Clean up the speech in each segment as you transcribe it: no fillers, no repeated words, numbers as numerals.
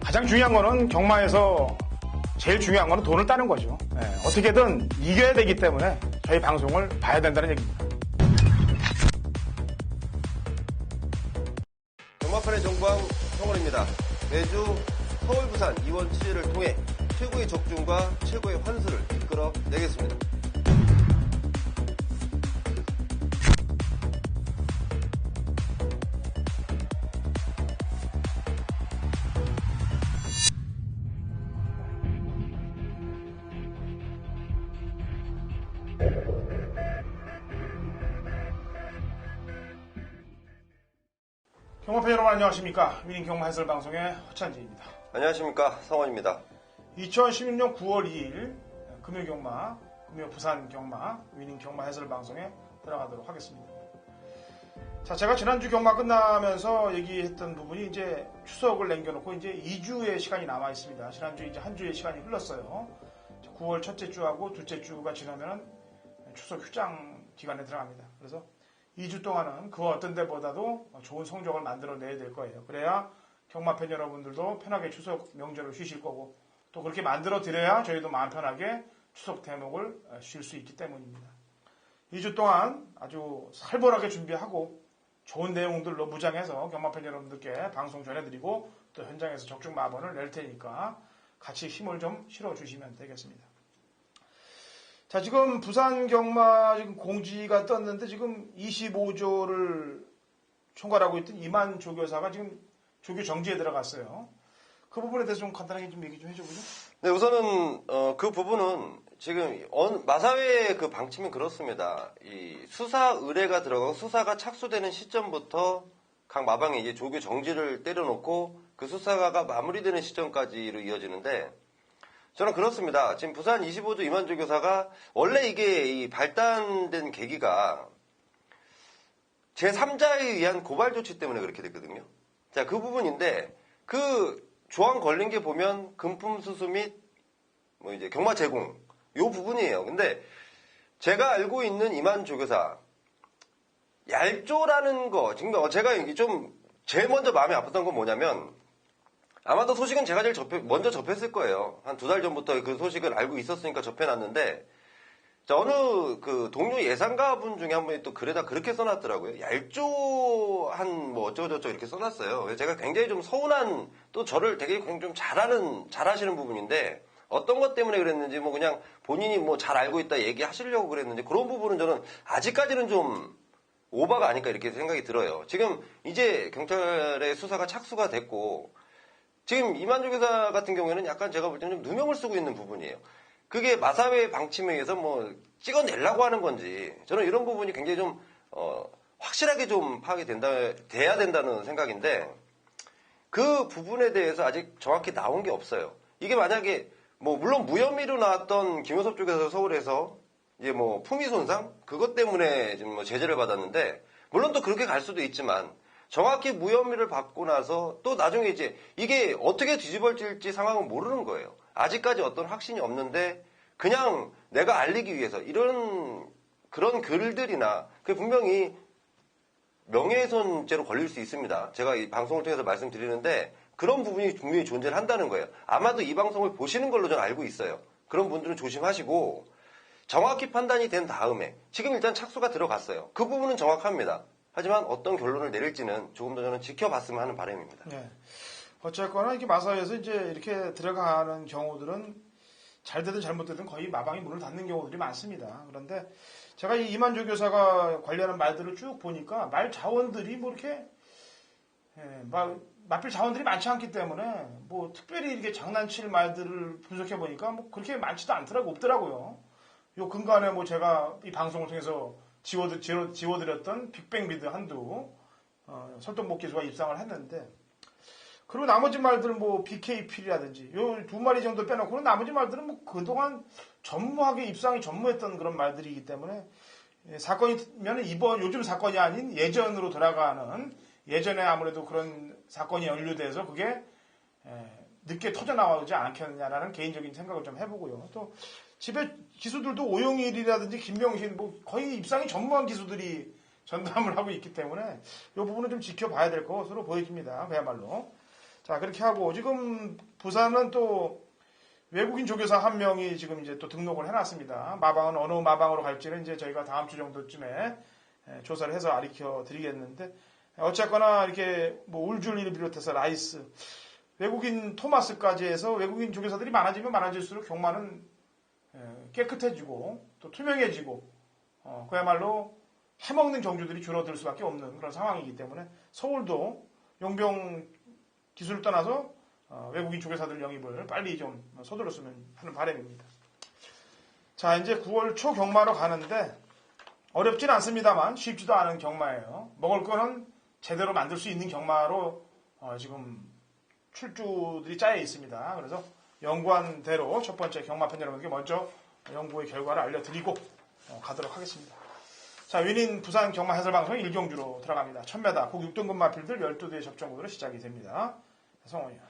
가장 중요한 거는 경마에서 제일 중요한 거는 돈을 따는 거죠. 어떻게든 이겨야 되기 때문에 저희 방송을 봐야 된다는 얘기입니다. 경마판의 정광 성원입니다. 매주 서울, 부산, 이원 취재를 통해 최고의 적중과 최고의 환수를 이끌어내겠습니다. 경마팬 여러분 안녕하십니까. 위닝 경마 해설 방송의 허찬지입니다. 안녕하십니까. 성원입니다. 2016년 9월 2일 금요 경마, 금요 부산 경마, 위닝 경마 해설 방송에 들어가도록 하겠습니다. 자, 제가 지난주 경마 끝나면서 얘기했던 부분이 이제 추석을 남겨놓고 이제 2주의 시간이 남아 있습니다. 지난주 이제 한 주의 시간이 흘렀어요. 9월 첫째 주하고 둘째 주가 지나면 추석 휴장 기간에 들어갑니다. 그래서 2주 동안은 그 어떤 데보다도 좋은 성적을 만들어내야 될 거예요. 그래야 경마팬 여러분들도 편하게 추석 명절을 쉬실 거고 또 그렇게 만들어 드려야 저희도 마음 편하게 추석 대목을 쉴 수 있기 때문입니다. 2주 동안 아주 살벌하게 준비하고 좋은 내용들로 무장해서 경마팬 여러분들께 방송 전해드리고 또 현장에서 적중 마번을 낼 테니까 같이 힘을 좀 실어주시면 되겠습니다. 자, 지금 부산 경마 지금 공지가 떴는데 지금 25조를 총괄하고 있던 이만 조교사가 지금 조교 정지에 들어갔어요. 그 부분에 대해서 좀 간단하게 좀 얘기 좀 해줘보죠. 네, 우선은 그 부분은 지금 마사회의 그 방침이 그렇습니다. 이 수사 의뢰가 들어가고 수사가 착수되는 시점부터 각 마방에 이제 조교 정지를 때려놓고 그 수사가 마무리되는 시점까지로 이어지는데. 저는 그렇습니다. 지금 부산 25조 이만조 교사가 원래 이게 이 발단된 계기가 제3자에 의한 고발 조치 때문에 그렇게 됐거든요. 자, 그 부분인데 그 조항 걸린 게 보면 금품 수수 및 뭐 이제 경마 제공 요 부분이에요. 근데 제가 알고 있는 이만조 교사 얄조라는 거 지금 제가 이게 좀 제일 먼저 마음이 아팠던 건 뭐냐면 아마도 소식은 제가 제일 먼저 접했을 거예요. 한 2달 전부터 그 소식을 알고 있었으니까 접해놨는데, 자, 어느 그 동료 예상가분 중에 한 분이 또 글에다 그렇게 써놨더라고요. 얄조한 뭐 어쩌고저쩌고 이렇게 써놨어요. 그래서 제가 굉장히 좀 서운한, 또 저를 되게 좀 잘하시는 부분인데, 어떤 것 때문에 그랬는지 뭐 그냥 본인이 뭐 잘 알고 있다 얘기하시려고 그랬는지 그런 부분은 저는 아직까지는 좀 오바가 아닐까 이렇게 생각이 들어요. 지금 이제 경찰의 수사가 착수가 됐고, 지금 이만조 교사 같은 경우에는 약간 제가 볼 때는 좀 누명을 쓰고 있는 부분이에요. 그게 마사회 방침에 의해서 뭐 찍어내려고 하는 건지 저는 이런 부분이 굉장히 좀 확실하게 좀 파악이 돼야 된다는 생각인데 그 부분에 대해서 아직 정확히 나온 게 없어요. 이게 만약에 뭐 물론 무혐의로 나왔던 김효섭 쪽에서 서울에서 이제 뭐 품위 손상 그것 때문에 지금 뭐 제재를 받았는데 물론 또 그렇게 갈 수도 있지만 정확히 무혐의를 받고 나서 또 나중에 이제 이게 어떻게 뒤집어질지 상황은 모르는 거예요. 아직까지 어떤 확신이 없는데 그냥 내가 알리기 위해서 그런 글들이나 그게 분명히 명예훼손죄로 걸릴 수 있습니다. 제가 이 방송을 통해서 말씀드리는데 그런 부분이 분명히 존재를 한다는 거예요. 아마도 이 방송을 보시는 걸로 저는 알고 있어요. 그런 분들은 조심하시고 정확히 판단이 된 다음에 지금 일단 착수가 들어갔어요. 그 부분은 정확합니다. 하지만 어떤 결론을 내릴지는 조금 더 저는 지켜봤으면 하는 바람입니다. 네. 어쨌거나 이렇게 마사회에서 이제 이렇게 들어가는 경우들은 잘 되든 잘못되든 거의 마방이 문을 닫는 경우들이 많습니다. 그런데 제가 이 이만조 교사가 관련한 말들을 쭉 보니까 말 자원들이 뭐 이렇게 마필 자원들이 많지 않기 때문에 뭐 특별히 이렇게 장난칠 말들을 분석해 보니까 뭐 그렇게 많지도 없더라고요. 요 근간에 뭐 제가 이 방송을 통해서 지워드렸던 빅뱅미드 한두 설동복 기수가 입상을 했는데 그리고 나머지 말들은 뭐 BKP라든지 요 2마리 정도 빼놓고는 나머지 말들은 뭐 그동안 전무하게 입상이 전무했던 그런 말들이기 때문에 사건이면 요즘 사건이 아닌 예전으로 돌아가는 예전에 아무래도 그런 사건이 연루돼서 그게 늦게 터져나오지 않겠느냐라는 개인적인 생각을 좀 해보고요. 또 집에 기수들도 오용일이라든지 김병신 뭐 거의 입상이 전무한 기수들이 전담을 하고 있기 때문에 이 부분은 좀 지켜봐야 될 것으로 보여집니다. 그야말로. 자, 그렇게 하고 지금 부산은 또 외국인 조교사 한 명이 지금 이제 또 등록을 해놨습니다. 마방은 어느 마방으로 갈지는 이제 저희가 다음 주 정도쯤에 조사를 해서 알려 드리겠는데, 어쨌거나 이렇게 뭐 울줄리를 비롯해서 라이스, 외국인 토마스까지 해서 외국인 조교사들이 많아지면 많아질수록 경마는 깨끗해지고 또 투명해지고 그야말로 해먹는 경주들이 줄어들 수밖에 없는 그런 상황이기 때문에 서울도 용병 기술을 떠나서 외국인 조교사들 영입을 빨리 좀 서둘렀으면 하는 바람입니다. 자, 이제 9월 초 경마로 가는데 어렵진 않습니다만 쉽지도 않은 경마예요. 먹을 거는 제대로 만들 수 있는 경마로 지금 출주들이 짜여 있습니다. 그래서 연구한 대로 첫 번째 경마편 여러분께 먼저 연구의 결과를 알려드리고 가도록 하겠습니다. 자, 위닌 부산 경마 해설방송 1경주로 들어갑니다. 1000m 국 6등급 마필들 12대의 접전구도로 시작이 됩니다. 성원이요.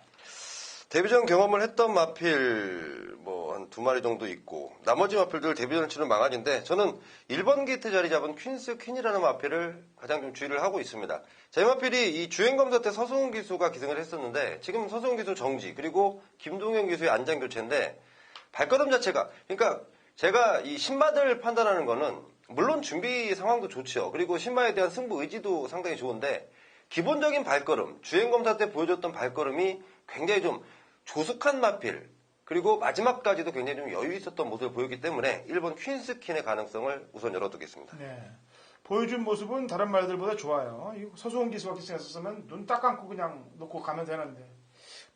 데뷔전 경험을 했던 마필 뭐 한 2마리 정도 있고 나머지 마필들 데뷔전을 치는 망아지인데 저는 1번 게이트 자리 잡은 퀸스 퀸이라는 마필을 가장 좀 주의를 하고 있습니다. 제 마필이 이 주행검사 때 서승훈 기수가 기승을 했었는데 지금 서승훈 기수 정지 그리고 김동현 기수의 안장 교체인데 발걸음 자체가 그러니까 제가 이 신마들 판단하는 거는 물론 준비 상황도 좋죠. 그리고 신마에 대한 승부 의지도 상당히 좋은데 기본적인 발걸음, 주행검사 때 보여줬던 발걸음이 굉장히 좀 조숙한 마필 그리고 마지막까지도 굉장히 좀 여유 있었던 모습을 보였기 때문에 1번 퀸스킨의 가능성을 우선 열어두겠습니다. 네. 보여준 모습은 다른 말들보다 좋아요. 서수원 기수가 기승했었으면 눈 딱 감고 그냥 놓고 가면 되는데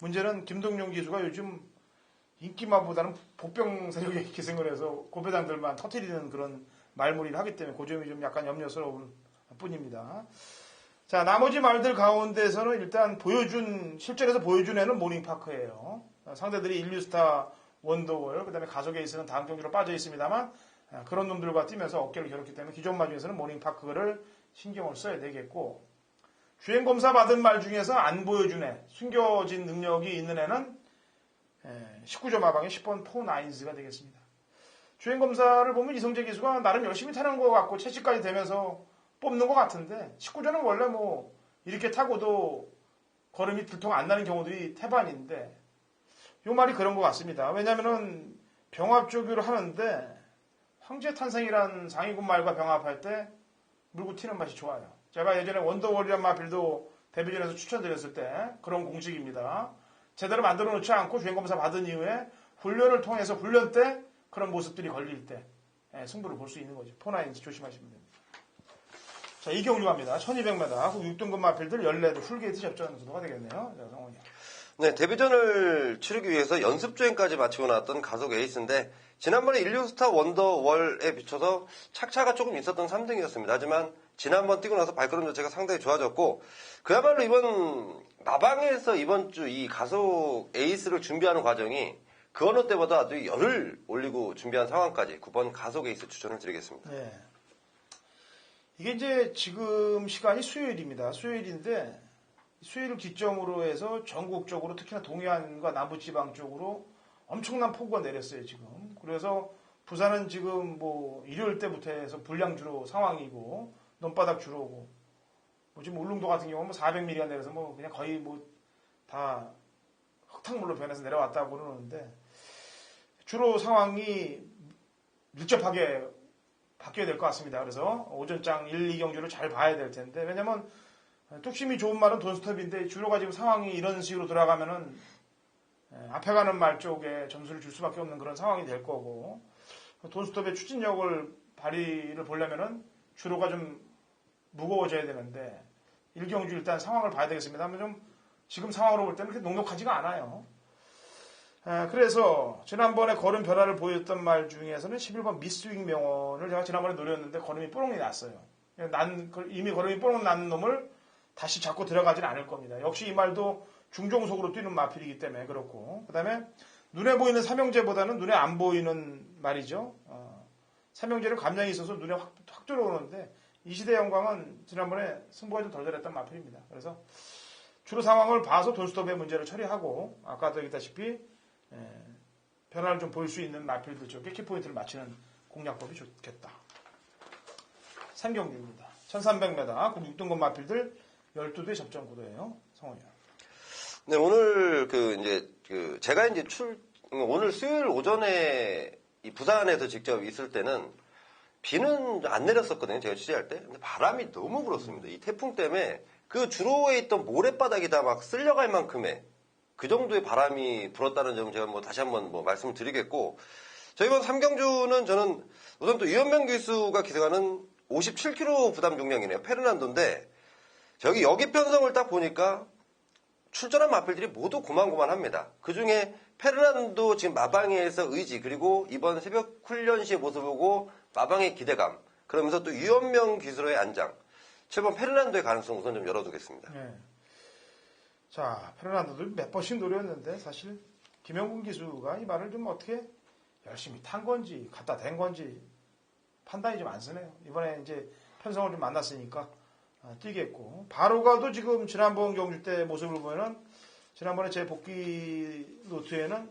문제는 김동용 기수가 요즘 인기마보다는 복병 세력에 기승을 해서 고배당들만 터뜨리는 그런 말무리를 하기 때문에 그 점이 좀 약간 염려스러운 뿐입니다. 자, 나머지 말들 가운데서는 일단 실전에서 보여준 애는 모닝파크예요. 상대들이 인류스타, 원더월, 그 다음에 가속에이스는 다음 경기로 빠져 있습니다만 그런 놈들과 뛰면서 어깨를 겨뤘기 때문에 기존 말 중에서는 모닝파크를 신경을 써야 되겠고 주행검사 받은 말 중에서 안 보여준 애, 숨겨진 능력이 있는 애는 19점 마방의 10번 포나인즈가 되겠습니다. 주행검사를 보면 이성재 기수가 나름 열심히 타는 것 같고 채찍까지 되면서 뽑는 것 같은데 19점은 원래 뭐 이렇게 타고도 걸음이 들통 안 나는 경우들이 태반인데 요 말이 그런 것 같습니다. 왜냐면은 병합 조교를 하는데 황제 탄생이란 상위군 말과 병합할 때 물고 튀는 맛이 좋아요. 제가 예전에 원더월이란 마필도 데뷔전에서 추천드렸을 때 그런 공식입니다. 제대로 만들어 놓지 않고 주행검사 받은 이후에 훈련을 통해서 훈련 때 그런 모습들이 걸릴 때 승부를 볼 수 있는 거죠. 포나인즈 조심하시면 됩니다. 자, 이경주 갑니다. 1200m 국 6등급 마필들 14대 풀게이트 접전 구도가 되겠네요. 자, 성원이. 네, 데뷔전을 치르기 위해서 연습 주행까지 마치고 나왔던 가속 에이스인데 지난번에 인류스타 원더월에 비춰서 착차가 조금 있었던 3등이었습니다. 하지만 지난번 뛰고 나서 발걸음 자체가 상당히 좋아졌고 그야말로 이번 마방에서 이번 주 이 가속 에이스를 준비하는 과정이 그 어느 때보다 아주 열을 올리고 준비한 상황까지 9번 가속 에이스 추천을 드리겠습니다. 네. 이게 이제 지금 시간이 수요일입니다. 수요일인데 수요일을 기점으로 해서 전국적으로 특히나 동해안과 남부지방 쪽으로 엄청난 폭우가 내렸어요, 지금. 그래서 부산은 지금 뭐 일요일 때부터 해서 불량주로 상황이고 논바닥 주로고 뭐 지금 울릉도 같은 경우는 뭐 400mm가 내려서 뭐 그냥 거의 뭐 다 흙탕물로 변해서 내려왔다고 그러는데 주로 상황이 밀접하게 바뀌어야 될 것 같습니다. 그래서 오전장 1, 2경주를 잘 봐야 될 텐데 왜냐면 뚝심이 좋은 말은 돈스톱인데 주로가 지금 상황이 이런 식으로 돌아가면은 앞에 가는 말 쪽에 점수를 줄 수밖에 없는 그런 상황이 될 거고 돈스톱의 추진력을 발휘를 보려면은 주로가 좀 무거워져야 되는데 1경주 일단 상황을 봐야 되겠습니다. 하면 좀 지금 상황으로 볼 때는 그렇게 녹록하지가 않아요. 그래서 지난번에 걸음 변화를 보였던 말 중에서는 11번 미스윙 명언을 제가 지난번에 노렸는데 걸음이 뽀록이 났어요. 이미 걸음이 뽀록 난 놈을 다시 잡고 들어가진 않을 겁니다. 역시 이 말도 중종속으로 뛰는 마필이기 때문에 그렇고 그 다음에 눈에 보이는 삼형제보다는 눈에 안 보이는 말이죠. 삼형제는 감량이 있어서 눈에 확 들어오는데 이 시대 영광은 지난번에 승부가 좀 덜 잘했던 마필입니다. 그래서 주로 상황을 봐서 돈스톱의 문제를 처리하고 아까도 얘기했다시피 변화를 좀 볼 수 있는 마필들 쪽에 키포인트를 맞추는 공략법이 좋겠다. 3경기입니다. 1300m 국 6등급 마필들 12대 접전 구도예요. 성원이요. 네, 오늘 제가 이제 오늘 수요일 오전에 이 부산에서 직접 있을 때는 비는 안 내렸었거든요. 제가 취재할 때. 근데 바람이 너무 불었습니다. 이 태풍 때문에 그 주로에 있던 모래바닥이 다 막 쓸려갈 만큼의 그 정도의 바람이 불었다는 점 제가 다시 한번 말씀을 드리겠고, 저희 이번 3경주는 저는 우선 또 유현명 기수가 기승하는 57km 부담 중량이네요. 페르난도인데, 여기 편성을 딱 보니까 출전한 마필들이 모두 고만고만합니다. 그 중에 페르난도 지금 마방에서 의지, 그리고 이번 새벽 훈련 시의 모습 보고 마방의 기대감, 그러면서 또 유현명 기수로의 안장, 7번 페르난도의 가능성 우선 좀 열어두겠습니다. 네. 자, 페르난도도 몇 번씩 노렸는데 사실 김영군 기수가 이 말을 좀 어떻게 열심히 탄 건지 갖다 댄 건지 판단이 좀 안 서네요. 이번에 이제 편성을 좀 만났으니까 뛰겠고, 바로가도 지금 지난번 경주 때 모습을 보면은 지난번에 제 복귀 노트에는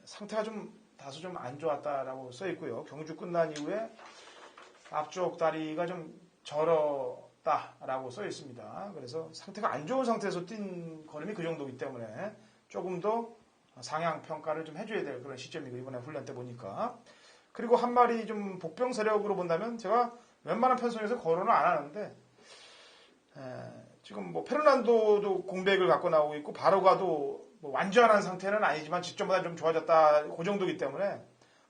상태가 좀 다소 좀 안 좋았다라고 써 있고요. 경주 끝난 이후에 앞쪽 다리가 좀 절었다라고 써 있습니다. 그래서 상태가 안 좋은 상태에서 뛴 걸음이 그 정도이기 때문에 조금 더 상향 평가를 좀 해줘야 될 그런 시점이고, 이번에 훈련 때 보니까. 그리고 한 마리 좀 복병 세력으로 본다면 제가 웬만한 편성에서 거론을 안 하는데, 지금 페르난도도 공백을 갖고 나오고 있고, 바로가도 완전한 상태는 아니지만 직전보다 좀 좋아졌다, 그 정도이기 때문에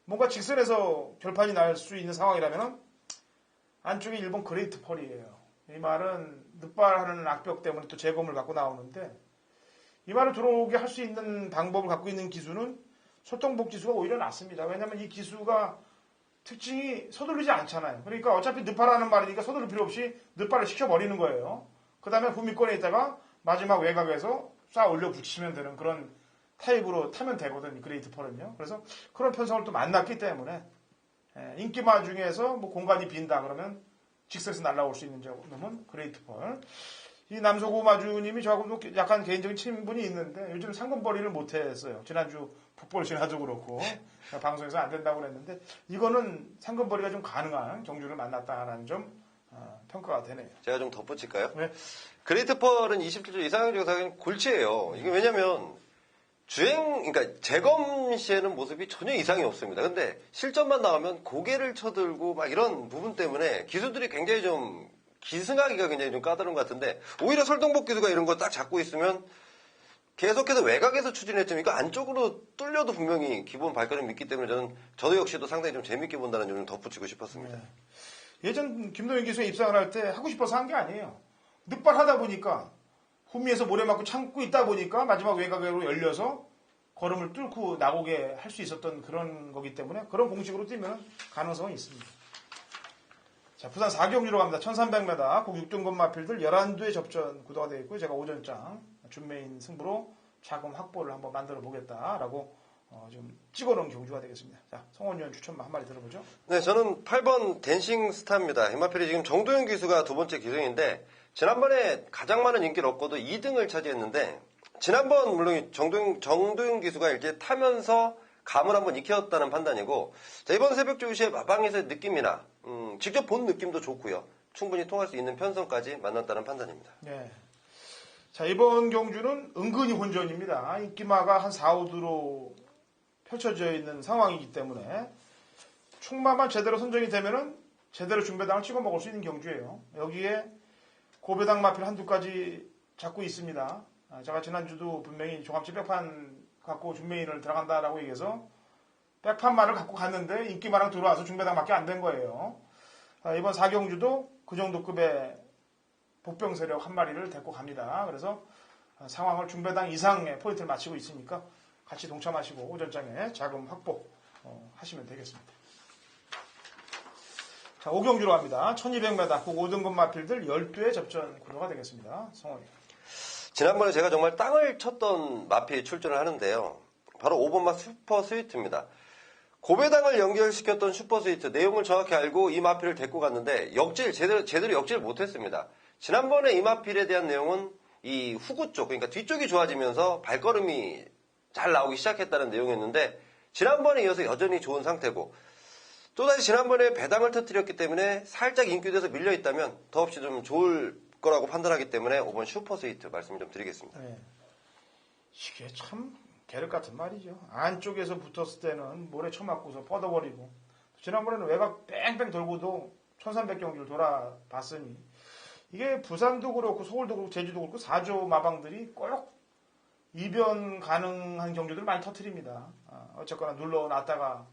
뭔가 직선에서 결판이 날 수 있는 상황이라면 안쪽에 일본 그레이트 펄이에요. 이 말은 늑발하는 악벽 때문에 또 재검을 갖고 나오는데, 이 말을 들어오게 할 수 있는 방법을 갖고 있는 기수는 소통복 기수가 오히려 낫습니다. 왜냐하면 이 기수가 특징이 서두르지 않잖아요. 그러니까 어차피 늑발하는 말이니까 서두를 필요 없이 늑발을 시켜버리는 거예요. 그 다음에 후미권에 있다가 마지막 외곽에서 쏴 올려 붙이면 되는 그런 타입으로 타면 되거든, 그레이트 펄은요. 그래서 그런 편성을 또 만났기 때문에 인기마 중에서 공간이 빈다 그러면 직선에서 날아올 수 있는 놈은 그레이트 펄. 이 남소구 마주님이 저하고도 약간 개인적인 친분이 있는데 요즘 상금벌이를 못했어요. 지난주 북볼 지나도 그렇고 방송에서 안 된다고 그랬는데, 이거는 상금벌이가 좀 가능한 경주를 만났다라는 점 평가가 되네요. 제가 좀 덧붙일까요? 네. 그레이트 펄은 27조 이상형 조사는 골치예요. 이게 왜냐면 그러니까 재검 시에는 모습이 전혀 이상이 없습니다. 근데 실전만 나오면 고개를 쳐들고 막 이런 부분 때문에 기수들이 굉장히 좀 기승하기가 굉장히 좀 까다로운 것 같은데, 오히려 설동복 기수가 이런 거 딱 잡고 있으면 계속해서 외곽에서 추진했지만 이거 안쪽으로 뚫려도 분명히 기본 발걸음이 있기 때문에 저도 역시도 상당히 좀 재밌게 본다는 점을 덧붙이고 싶었습니다. 네. 예전 김동현 기수가 입상을 할 때 하고 싶어서 한 게 아니에요. 늑발하다 보니까 후미에서 모래 맞고 참고 있다 보니까 마지막 외곽으로 열려서 걸음을 뚫고 나오게 할 수 있었던 그런 거기 때문에 그런 공식으로 뛰면 가능성은 있습니다. 자, 부산 4경주로 갑니다. 1300m 국 6등급 마필들 11두의 접전 구도가 되어 있고, 제가 오전장 준메인 승부로 자금 확보를 한번 만들어 보겠다라고 좀 찍어놓은 경주가 되겠습니다. 자, 성원 의원 추천만 한 마리 들어보죠. 네, 저는 8번 댄싱 스타입니다. 이 마필이 지금 정도현 기수가 두 번째 기승인데, 지난번에 가장 많은 인기를 얻고도 2등을 차지했는데, 지난번 물론 정도현 기수가 이제 타면서 감을 한번 익혔다는 판단이고, 자, 이번 새벽 조시의 마방에서의 느낌이나 직접 본 느낌도 좋고요. 충분히 통할 수 있는 편성까지 만났다는 판단입니다. 네. 자, 이번 경주는 은근히 혼전입니다. 인기마가 한 4, 5두로 펼쳐져 있는 상황이기 때문에 충마만 제대로 선정이 되면은 제대로 중배당을 찍어 먹을 수 있는 경주예요. 여기에 고배당 마필 한두까지 잡고 있습니다. 제가 지난주도 분명히 종합지 백판 갖고 준메인을 들어간다라고 얘기해서 백판만을 갖고 갔는데 인기마랑 들어와서 중배당밖에 안 된 거예요. 이번 4경주도 그 정도 급의 복병 세력 한 마리를 데리고 갑니다. 그래서 상황을 중배당 이상의 포인트를 맞추고 있으니까 같이 동참하시고 오전장에 자금 확보 하시면 되겠습니다. 자, 5경주로 갑니다. 1200m 국 5등급 마필들 12의 접전 구도가 되겠습니다. 성원이. 지난번에 제가 정말 땅을 쳤던 마필이 출전을 하는데요. 바로 5번마 슈퍼 스위트입니다. 고배당을 연결시켰던 슈퍼 스위트 내용을 정확히 알고 이 마필을 데리고 갔는데 제대로 역질 못했습니다. 지난번에 이 마필에 대한 내용은 이 후구 쪽, 그러니까 뒤쪽이 좋아지면서 발걸음이 잘 나오기 시작했다는 내용이었는데, 지난번에 이어서 여전히 좋은 상태고, 또다시 지난번에 배당을 터뜨렸기 때문에 살짝 인기돼서 밀려있다면 더없이 좀 좋을 거라고 판단하기 때문에 5번 슈퍼 스위트 말씀 좀 드리겠습니다. 네. 이게 참 계륵 같은 말이죠. 안쪽에서 붙었을 때는 모래 쳐맞고서 뻗어버리고 지난번에는 외곽 뺑뺑 돌고도 1300경기를 돌아봤으니 이게 부산도 그렇고 서울도 그렇고 제주도 그렇고 4조 마방들이 꼭 이변 가능한 경기들을 많이 터뜨립니다. 어쨌거나 눌러놨다가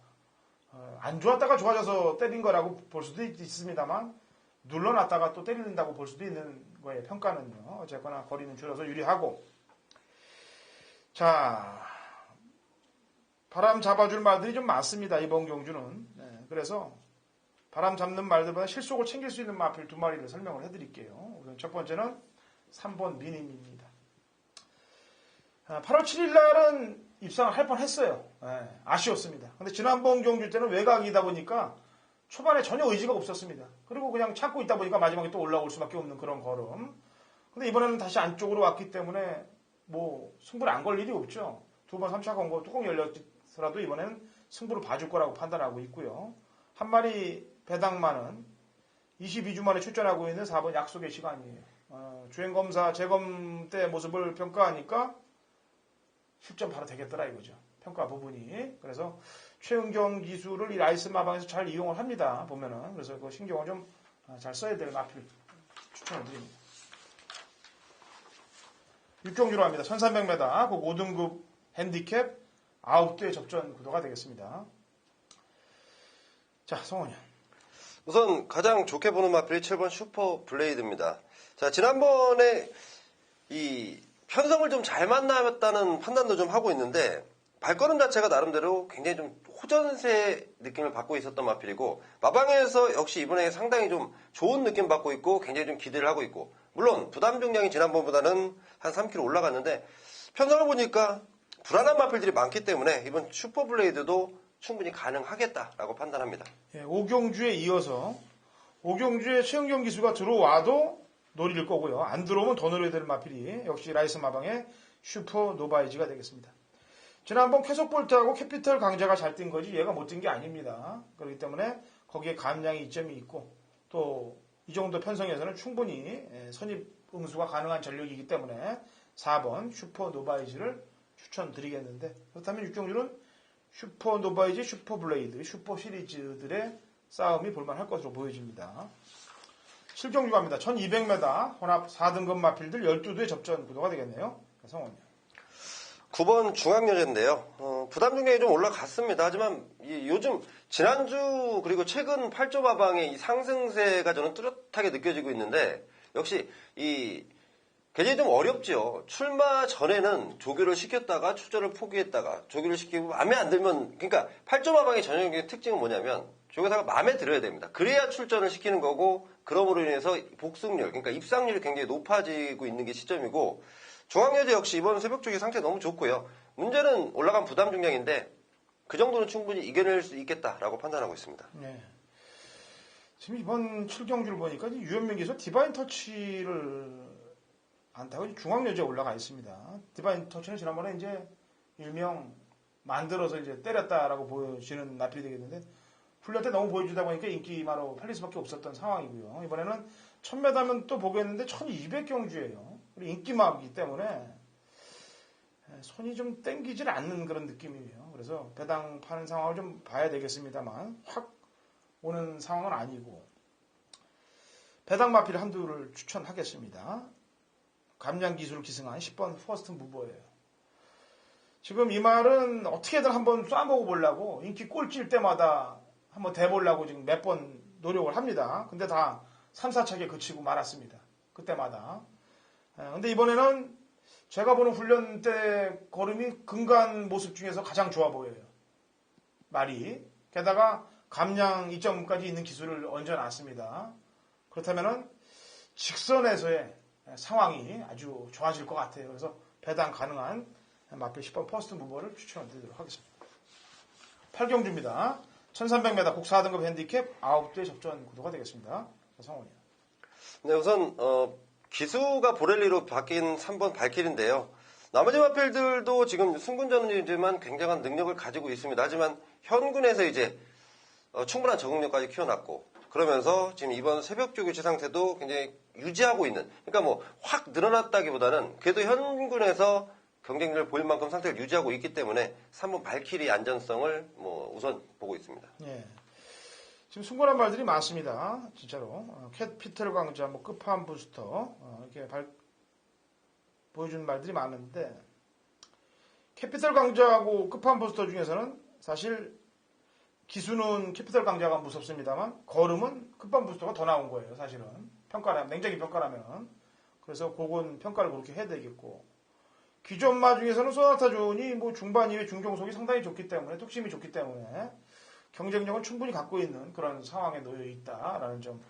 안 좋았다가 좋아져서 때린 거라고 볼 수도 있습니다만 눌러놨다가 또 때린다고 볼 수도 있는 거예요. 평가는요. 어쨌거나 거리는 줄여서 유리하고 자 바람 잡아줄 말들이 좀 많습니다. 이번 경주는. 네, 그래서 바람 잡는 말들보다 실속을 챙길 수 있는 마필 두 마리를 설명을 해드릴게요. 우선 첫 번째는 3번 미님입니다. 8월 7일 날은 입상을 할 뻔했어요. 네, 아쉬웠습니다. 근데 지난번 경주 때는 외곽이다 보니까 초반에 전혀 의지가 없었습니다. 그리고 그냥 참고 있다 보니까 마지막에 또 올라올 수밖에 없는 그런 걸음. 근데 이번에는 다시 안쪽으로 왔기 때문에 뭐 승부를 안 걸 일이 없죠. 두 번 3차 건거 뚜껑 열렸더라도 이번에는 승부를 봐줄 거라고 판단하고 있고요. 한 마리 배당만은 22주 만에 출전하고 있는 4번 약속의 시간이에요. 주행검사 재검 때 모습을 평가하니까 10점 바로 되겠더라 이거죠. 평가 부분이. 그래서 최은경 기술을 이 라이스 마방에서 잘 이용을 합니다. 보면은. 그래서 그 신경을 좀 잘 써야 될 마필 추천을 드립니다. 6경주로 합니다. 1300m 그 5등급 핸디캡 9대 접전 구도가 되겠습니다. 자, 성원이. 우선 가장 좋게 보는 마필이 7번 슈퍼 블레이드입니다. 자, 지난번에 이 편성을 좀 잘 만났다는 판단도 좀 하고 있는데 발걸음 자체가 나름대로 굉장히 좀 호전세 느낌을 받고 있었던 마필이고 마방에서 역시 이번에 상당히 좀 좋은 느낌 받고 있고 굉장히 좀 기대를 하고 있고 물론 부담 중량이 지난번보다는 한 3kg 올라갔는데 편성을 보니까 불안한 마필들이 많기 때문에 이번 슈퍼 블레이드도 충분히 가능하겠다라고 판단합니다. 예, 5경주에 이어서 5경주에 최은경 기수가 들어와도 노릴 거고요. 안 들어오면 더 노려야 될 마필이 역시 라이스 마방의 슈퍼 노바이지가 되겠습니다. 지난번 캐속볼트하고 캐피털 강자가 잘 뛴 거지 얘가 못 뛴 게 아닙니다. 그렇기 때문에 거기에 감량의 이점이 있고 또 이 정도 편성에서는 충분히 선입 응수가 가능한 전력이기 때문에 4번 슈퍼 노바이지를 추천드리겠는데 그렇다면 6경주는 슈퍼 노바이지, 슈퍼 블레이드, 슈퍼 시리즈들의 싸움이 볼만할 것으로 보여집니다. 7경주 갑니다. 1200m 혼합 4등급 마필들 12도의 접전 구도가 되겠네요. 성원이요. 9번 중앙여제인데요. 부담 중량이 좀 올라갔습니다. 하지만 요즘 지난주 그리고 최근 8조 마방의 이 상승세가 저는 뚜렷하게 느껴지고 있는데 역시 이 굉장히 좀 어렵죠. 출마 전에는 조교를 시켰다가 출전을 포기했다가 조교를 시키고 마음에 안 들면 그러니까 8조 마방의 전형적인 특징은 뭐냐면 조교사가 마음에 들어야 됩니다. 그래야 출전을 시키는 거고 그럼으로 인해서 복승률 그러니까 입상률이 굉장히 높아지고 있는 게 시점이고 중앙여제 역시 이번 새벽 쪽이 상태 너무 좋고요. 문제는 올라간 부담 중량인데 그 정도는 충분히 이겨낼 수 있겠다라고 판단하고 있습니다. 네. 지금 이번 7경주를 보니까 유현민 기수 디바인 터치를 안 타고 중앙여제에 올라가 있습니다. 디바인 터치는 지난번에 이제 일명 만들어서 이제 때렸다라고 보여지는 나필이 되겠는데 훈련 때 너무 보여주다 보니까 인기마로 팔릴 수밖에 없었던 상황이고요. 이번에는 1000m면 또 보겠는데 1200경주예요. 인기마이기 때문에 손이 좀 땡기질 않는 그런 느낌이에요. 그래서 배당 파는 상황을 좀 봐야 되겠습니다만 확 오는 상황은 아니고 배당 마필 한두를 추천하겠습니다. 감량 기술 기승한 10번 퍼스트 무버예요. 지금 이 말은 어떻게든 한번 쏴보고 보려고 인기 꼴찌일 때마다 한번 대보려고 지금 몇 번 노력을 합니다. 근데 다 3, 4차게 그치고 말았습니다. 그때마다. 근데 이번에는 제가 보는 훈련 때 걸음이 근간 모습 중에서 가장 좋아 보여요. 말이. 게다가 감량 2점까지 있는 기술을 얹어놨습니다. 그렇다면은 직선에서의 상황이 아주 좋아질 것 같아요. 그래서 배당 가능한 마필 10번 퍼스트 무버를 추천드리도록 하겠습니다. 8경주입니다. 1300m 국 4등급 핸디캡 9대 접전 구도가 되겠습니다. 성원이요. 네, 우선 기수가 보렐리로 바뀐 3번 발길인데요. 나머지 마필들도 지금 승군전이지만 굉장한 능력을 가지고 있습니다. 하지만 현군에서 이제 충분한 적응력까지 키워놨고 그러면서 지금 이번 새벽주 교체 상태도 굉장히 유지하고 있는, 그러니까 뭐 확 늘어났다기보다는 그래도 현군에서 경쟁력을 보일 만큼 상태를 유지하고 있기 때문에 3번 발키리 안전성을 뭐 우선 보고 있습니다. 예. 지금 승부한 말들이 많습니다. 진짜로. 캣피틀 강자, 뭐 끝판 부스터 이렇게 보여주는 말들이 많은데 캐피털 강자하고 끝판 부스터 중에서는 사실 기수는 캐피털 강자가 무섭습니다만 걸음은 끝판 부스터가 더 나온 거예요. 사실은 평가라면, 냉정히 평가라면. 그래서 그건 평가를 그렇게 해야 되겠고, 기존마 중에서는 소나타 존이 뭐 중반 이외 중종속이 상당히 좋기 때문에, 뚝심이 좋기 때문에 경쟁력은 충분히 갖고 있는 그런 상황에 놓여 있다라는 점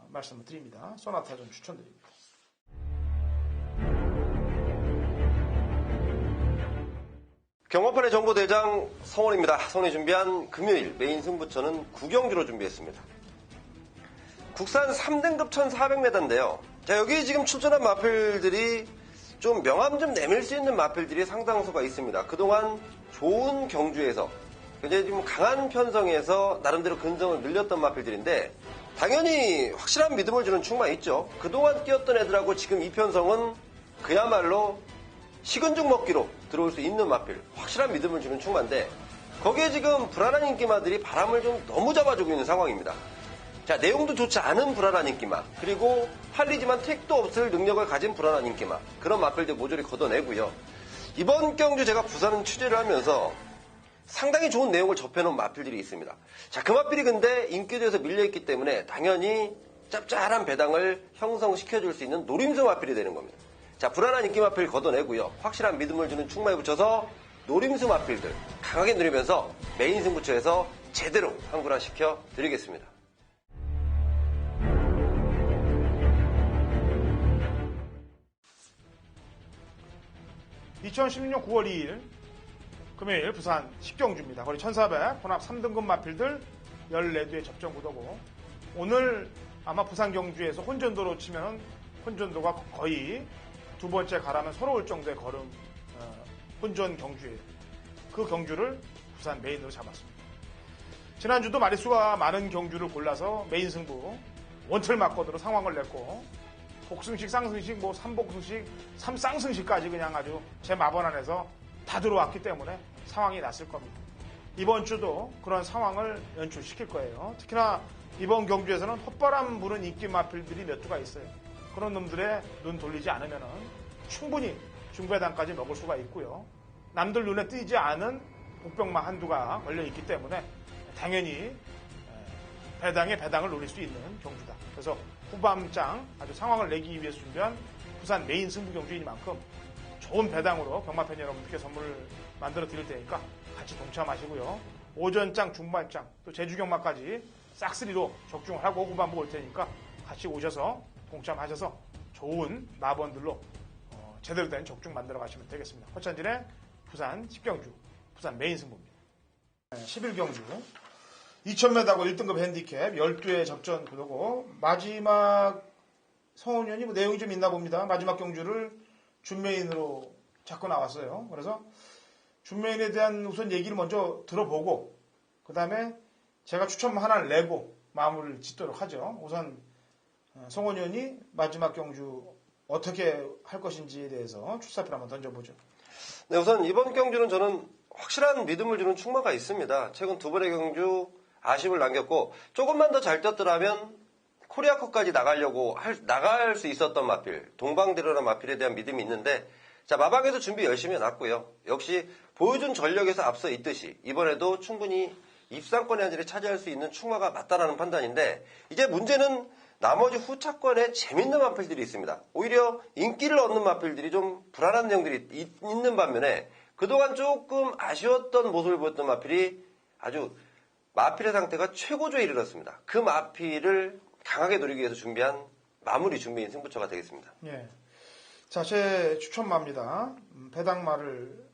말씀을 드립니다. 소나타 존 추천드립니다. 경마판의 정보대장 성원입니다. 성원이 준비한 금요일 메인 승부처는 9경주로 준비했습니다. 국산 3등급 1400m인데요. 자, 여기 지금 출전한 마필들이 좀 명함 좀 내밀 수 있는 마필들이 상당수가 있습니다. 그동안 좋은 경주에서 굉장히 좀 강한 편성에서 나름대로 근성을 늘렸던 마필들인데 당연히 확실한 믿음을 주는 충만 있죠. 그동안 뛰었던 애들하고 지금 이 편성은 그야말로 식은 죽 먹기로 들어올 수 있는 마필, 확실한 믿음을 주는 충만인데 거기에 지금 불안한 인기마들이 바람을 좀 너무 잡아주고 있는 상황입니다. 자, 내용도 좋지 않은 불안한 인기마, 그리고 팔리지만 택도 없을 능력을 가진 불안한 인기마, 그런 마필들 모조리 걷어내고요. 이번 경주 제가 부산 취재를 하면서 상당히 좋은 내용을 접해놓은 마필들이 있습니다. 자, 그 마필이 근데 인기도에서 밀려있기 때문에 당연히 짭짤한 배당을 형성시켜줄 수 있는 노림수 마필이 되는 겁니다. 자, 불안한 인기 마필 걷어내고요. 확실한 믿음을 주는 충마에 붙여서 노림수 마필들 강하게 누리면서 메인 승부처에서 제대로 한군화시켜 드리겠습니다. (2016년 9월 2일) 금요일 부산 10경주입니다. 거리 1400, 혼합 3등급 마필들 14두의 접전 구도고, 오늘 아마 부산 경주에서 혼전도로 치면 혼전도가 거의 두 번째 가라면 서러울 정도의 걸음 혼전 경주예요. 그 경주를 부산 메인으로 잡았습니다. 지난주도 마리수가 많은 경주를 골라서 메인 승부 원틀 막거드로 상황을 냈고, 복승식, 쌍승식, 뭐 3복승식, 3쌍승식까지 그냥 아주 제 마번 안에서 다 들어왔기 때문에 상황이 났을 겁니다. 이번 주도 그런 상황을 연출시킬 거예요. 특히나 이번 경주에서는 헛바람 부는 인기 마필들이 몇 두가 있어요. 그런 놈들의 눈 돌리지 않으면 충분히 중배당까지 먹을 수가 있고요. 남들 눈에 띄지 않은 복병마 한두가 걸려있기 때문에 당연히 배당에 배당을 노릴 수 있는 경주다. 그래서 후반장 아주 상황을 내기 위해서 준비한 부산 메인 승부 경주이니만큼 좋은 배당으로 경마팬 여러분들께 선물을 만들어 드릴 테니까 같이 동참하시고요. 오전장, 중반장, 또 제주경마까지 싹쓸이로 적중을 하고 후반부 올 테니까 같이 오셔서 동참하셔서 좋은 마번들로 제대로 된 적중 만들어 가시면 되겠습니다. 허찬진의 부산 10경주, 부산 메인 승부입니다. 11경주 2000m하고 1등급 핸디캡 12의 접전 구도고, 마지막 성원연이 뭐 내용이 좀 있나 봅니다. 마지막 경주를 준메인으로 잡고 나왔어요. 그래서 준메인에 대한 우선 얘기를 먼저 들어보고 그 다음에 제가 추천 하나를 내고 마무리를 짓도록 하죠. 우선 성원연이 마지막 경주 어떻게 할 것인지에 대해서 출사표를 한번 던져보죠. 네, 우선 이번 경주는 저는 확실한 믿음을 주는 충마가 있습니다. 최근 두 번의 경주 아쉬움을 남겼고, 조금만 더 잘 뛰었더라면 코리아컵까지 나갈 수 있었던 마필, 동방대로라는 마필에 대한 믿음이 있는데, 자, 마방에서 준비 열심히 해놨고요. 역시 보여준 전력에서 앞서 있듯이 이번에도 충분히 입상권의 한 자리를 차지할 수 있는 충마가 맞다라는 판단인데, 이제 문제는 나머지 후차권에 재밌는 마필들이 있습니다. 오히려 인기를 얻는 마필들이 좀 불안한 내용들이 있는 반면에 그동안 조금 아쉬웠던 모습을 보였던 마필이 아주 마필의 상태가 최고조에 이르렀습니다. 그 마필을 강하게 노리기 위해서 준비한 마무리 준비인 승부처가 되겠습니다. 예. 자, 제 추천마입니다. 배당마를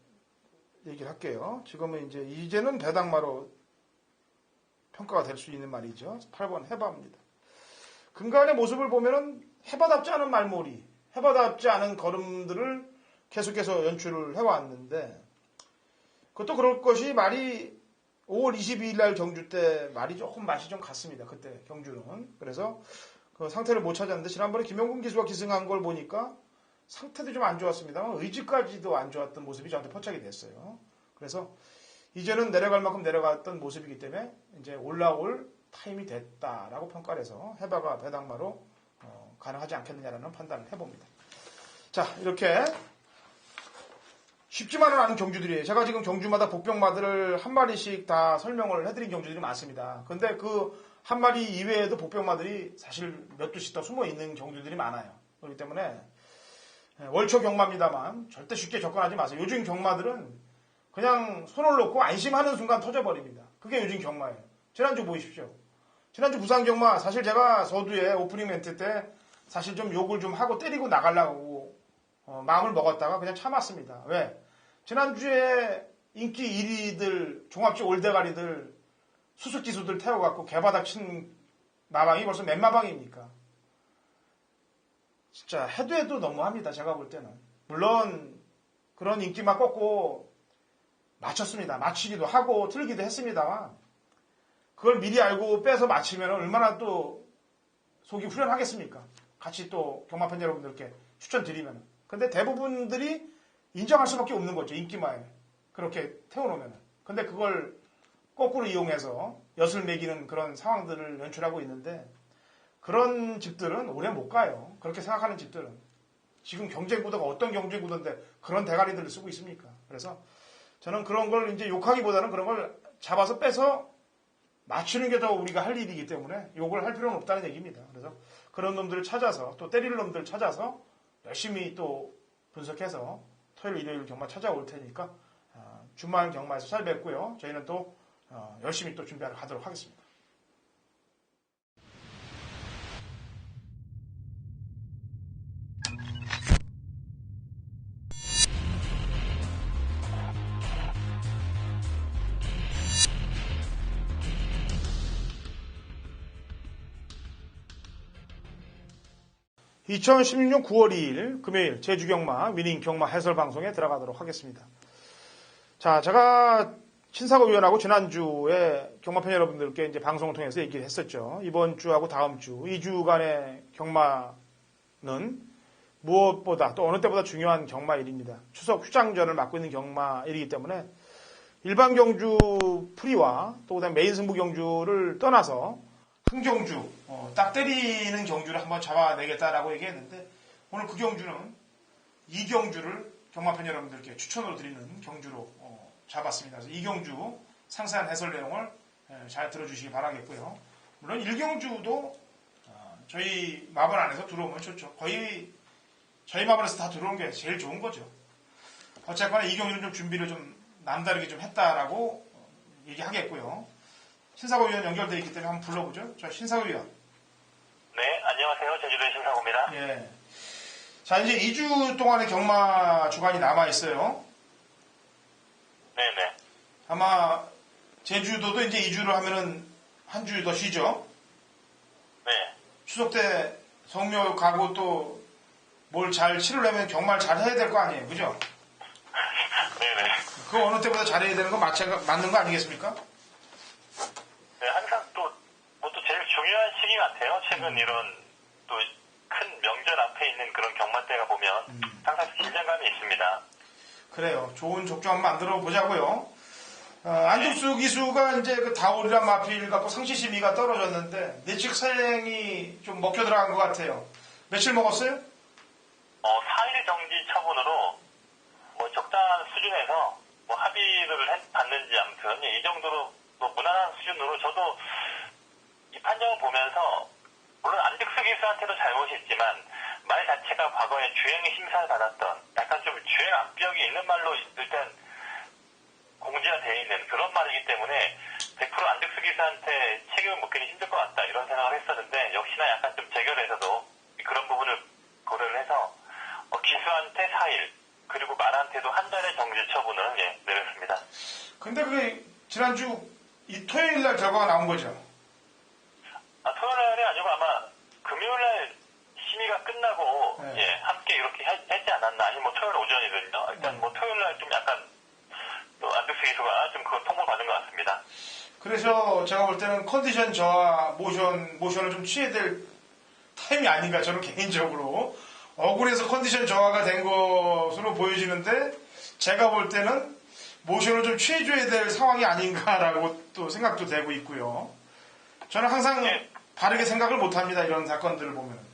얘기를 할게요. 지금은 이제는 배당마로 평가가 될 수 있는 말이죠. 8번 해바입니다. 근간의 모습을 보면은 해바답지 않은 말몰이, 해바답지 않은 걸음들을 계속해서 연출을 해왔는데, 그것도 그럴 것이 말이 5월 22일 날 경주 때 말이 조금 맛이 좀 갔습니다. 그때 경주는. 그래서 그 상태를 못 찾았는데 지난번에 김영gun 기수가 기승한 걸 보니까 상태도 좀 안 좋았습니다만 의지까지도 안 좋았던 모습이 저한테 포착이 됐어요. 그래서 이제는 내려갈 만큼 내려갔던 모습이기 때문에 이제 올라올 타임이 됐다라고 평가를 해서 해바가 배당마로 가능하지 않겠느냐라는 판단을 해봅니다. 자, 이렇게 쉽지만은 않은 경주들이에요. 제가 지금 경주마다 복병마들을 한 마리씩 다 설명을 해드린 경주들이 많습니다. 근데 그 한 마리 이외에도 복병마들이 사실 몇 두씩 더 숨어 있는 경주들이 많아요. 그렇기 때문에 월초 경마입니다만 절대 쉽게 접근하지 마세요. 요즘 경마들은 그냥 손을 놓고 안심하는 순간 터져버립니다. 그게 요즘 경마예요. 지난주 보십시오. 지난주 부산 경마 사실 제가 서두에 오프닝 멘트 때 사실 좀 욕을 좀 하고 때리고 나가려고 마음을 먹었다가 그냥 참았습니다. 왜? 지난주에 인기 1위들 종합지 올대가리들 수수기수들 태워갖고 개바닥 친 마방이 벌써 몇 마방입니까? 진짜 해도 너무합니다. 제가 볼 때는. 물론 그런 인기만 꺾고 맞췄습니다. 맞추기도 하고 틀기도 했습니다만 그걸 미리 알고 빼서 맞히면 얼마나 또 속이 후련하겠습니까? 같이 또 경마팬 여러분들께 추천드리면. 근데 대부분들이 인정할 수밖에 없는 거죠. 인기마에. 그렇게 태워놓으면. 근데 그걸 거꾸로 이용해서 엿을 매기는 그런 상황들을 연출하고 있는데 그런 집들은 오래 못 가요. 그렇게 생각하는 집들은. 지금 경쟁구도가 어떤 경쟁구도인데 그런 대가리들을 쓰고 있습니까? 그래서 저는 그런 걸 이제 욕하기보다는 그런 걸 잡아서 빼서 맞추는 게 더 우리가 할 일이기 때문에 욕을 할 필요는 없다는 얘기입니다. 그래서 그런 놈들을 찾아서 또 때릴 놈들을 찾아서 열심히 또 분석해서 토요일, 일요일 경마 찾아올 테니까 주말 경마에서 찾아뵙고요. 저희는 또 열심히 또 준비하러 가도록 하겠습니다. 2016년 9월 2일 금요일 제주경마 위닝 경마 해설 방송에 들어가도록 하겠습니다. 자, 제가 신사고 위원하고 지난주에 경마팬 여러분들께 이제 방송을 통해서 얘기를 했었죠. 이번 주하고 다음 주 2주간의 경마는 무엇보다 또 어느 때보다 중요한 경마일입니다. 추석 휴장전을 맞고 있는 경마일이기 때문에 일반 경주 프리와 또 그다음 메인 승부 경주를 떠나서 한 경주, 딱 때리는 경주를 한번 잡아내겠다라고 얘기했는데 오늘 그 경주는 이 경주를 경마팬 여러분들께 추천으로 드리는 경주로 잡았습니다. 그래서 이 경주 상세한 해설 내용을 잘 들어주시기 바라겠고요. 물론 1경주도 저희 마블 안에서 들어오면 좋죠. 거의 저희 마블에서 다 들어온 게 제일 좋은 거죠. 어쨌거나 이 경주는 좀 준비를 좀 남다르게 좀 했다라고 얘기하겠고요. 신사고 위원 연결되어 있기 때문에 한번 불러보죠. 저 신사고 위원. 네, 안녕하세요. 제주도의 신사고입니다. 예. 자, 이제 2주 동안의 경마 주간이 남아있어요. 네네. 아마 제주도도 이제 2주를 하면은 한 주 더 쉬죠. 네. 추석 때 성묘 가고 또 뭘 잘 치르려면 경마를 잘 해야 될 거 아니에요. 그죠? 네네. 그거 어느 때보다 잘해야 되는 거 맞는 거 아니겠습니까? 네, 항상 또 제일 중요한 시기 같아요. 최근 이런 또 큰 명절 앞에 있는 그런 경마 때가 보면 항상 긴장감이 있습니다. 그래요. 좋은 족조 한번 만들어 보자고요. 안중수 기수가 이제 그 다올이란 마필 갖고 상시 심의가 떨어졌는데 내측 살행이 좀 먹혀 들어간 것 같아요. 며칠 먹었어요? 4일 정지 처분으로 적당한 수준에서 합의를 받는지 아무튼 이 정도로 무난한 수준으로 저도 이 판정을 보면서 물론 안득수 기수한테도 잘못이 있지만 말 자체가 과거에 주행 심사를 받았던 약간 좀 주행 압력이 있는 말로 일단 공지가 되어 있는 그런 말이기 때문에 100% 안득수 기수한테 책임을 묻기는 힘들 것 같다 이런 생각을 했었는데 역시나 약간 좀 재결에서도 그런 부분을 고려를 해서 기수한테 4일 그리고 말한테도 한 달의 정지 처분을 내렸습니다. 근데 그게 지난주 이 토요일 날 결과가 나온 거죠? 토요일 날이 아니고 아마 금요일 날 심의가 끝나고 네. 함께 이렇게 했지 않았나 아니면 토요일 오전이거든요. 일단 토요일 날 좀 약간 또 안득수 기수가 좀 그걸 통보를 받은 것 같습니다. 그래서 제가 볼 때는 컨디션 저하, 모션을 좀 취해야 될 타임이 아닌가, 저는 개인적으로. 억울해서 컨디션 저하가 된 것으로 보여지는데, 제가 볼 때는 모션을 좀 취해줘야 될 상황이 아닌가라고 또 생각도 되고 있고요. 저는 항상 바르게 생각을 못합니다, 이런 사건들을 보면.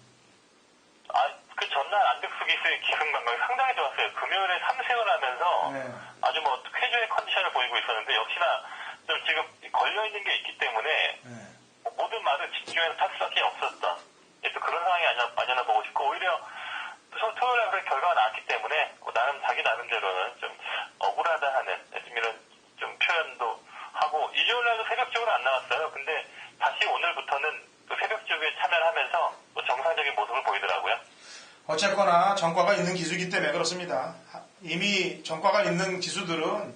그 전날 안덕수 기수의 기승 감각이 상당히 좋았어요. 금요일에 3승을 하면서 네. 아주 뭐 쾌조의 컨디션을 보이고 있었는데 역시나 좀 지금 걸려있는 게 있기 때문에 네. 모든 말을 집중해서 탈 수밖에 없었다. 그래서 그런 상황이 아니었나 보고 싶고 오히려 토요일에 그런 결과가 나왔기 때문에 나름 자기 나름대로는 좀 억울하다 하는 이런 좀 표현도 하고 일요일날도 새벽 쪽으로 안 나왔어요. 근데 다시 오늘부터는 또 새벽 쪽에 참여를 하면서 또 정상적인 모습을 보이더라고요. 어쨌거나 전과가 있는 기수이기 때문에 그렇습니다. 이미 전과가 있는 기수들은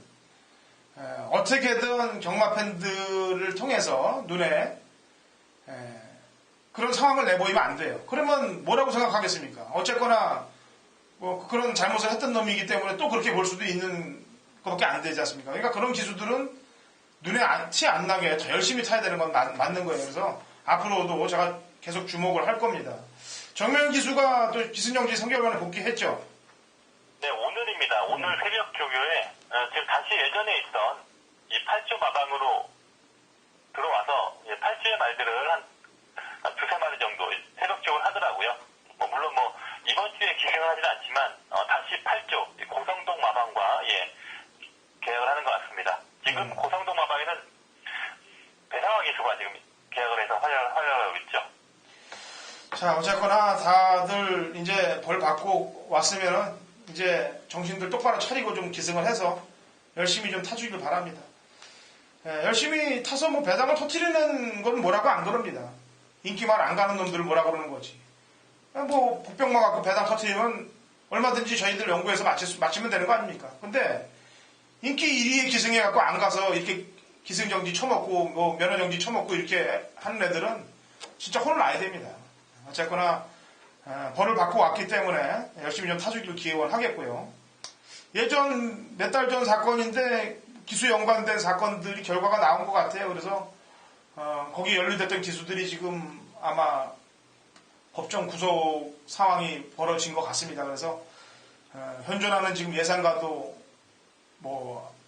어떻게든 경마 팬들을 통해서 눈에 그런 상황을 내보이면 안 돼요. 그러면 뭐라고 생각하겠습니까? 어쨌거나 뭐 그런 잘못을 했던 놈이기 때문에 또 그렇게 볼 수도 있는 것밖에 안 되지 않습니까? 그러니까 그런 기수들은 눈에 티 안 나게 더 열심히 타야 되는 건 맞는 거예요. 그래서 앞으로도 제가 계속 주목을 할 겁니다. 정면 기수가 또 기승정지 3개월 만에 복귀했죠? 네, 오늘입니다. 오늘 새벽 조교에 지금 다시 예전에 있던 이 8조 마방으로 들어와서 8조의 말들을 한 두세 마리 정도 새벽 조교를 하더라고요. 물론 이번 주에 기승을 하지는 않지만 다시 8조 고성동 마방과 계약을 하는 것 같습니다. 지금 고성동 마방에는 배상화 기수가 지금 계약을 해서 활약하고 있죠. 자, 어쨌거나 다들 이제 벌 받고 왔으면은 이제 정신들 똑바로 차리고 좀 기승을 해서 열심히 좀 타주길 바랍니다. 열심히 타서 배당을 터트리는 건 뭐라고 안 그럽니다. 인기말 안 가는 놈들을 뭐라 그러는 거지. 복병만 갖고 배당 터트리면 얼마든지 저희들 연구해서 마치면 되는 거 아닙니까? 근데 인기 1위에 기승해갖고 안 가서 이렇게 기승정지 쳐먹고 면허정지 쳐먹고 이렇게 하는 애들은 진짜 혼을 나야 됩니다. 어쨌거나 벌을 받고 왔기 때문에 열심히 좀 타주기를 기원하겠고요. 예전 몇 달 전 사건인데 기수 연관된 사건들이 결과가 나온 것 같아요. 그래서 거기 연루됐던 기수들이 지금 아마 법정 구속 상황이 벌어진 것 같습니다. 그래서 현존하는 지금 예상과도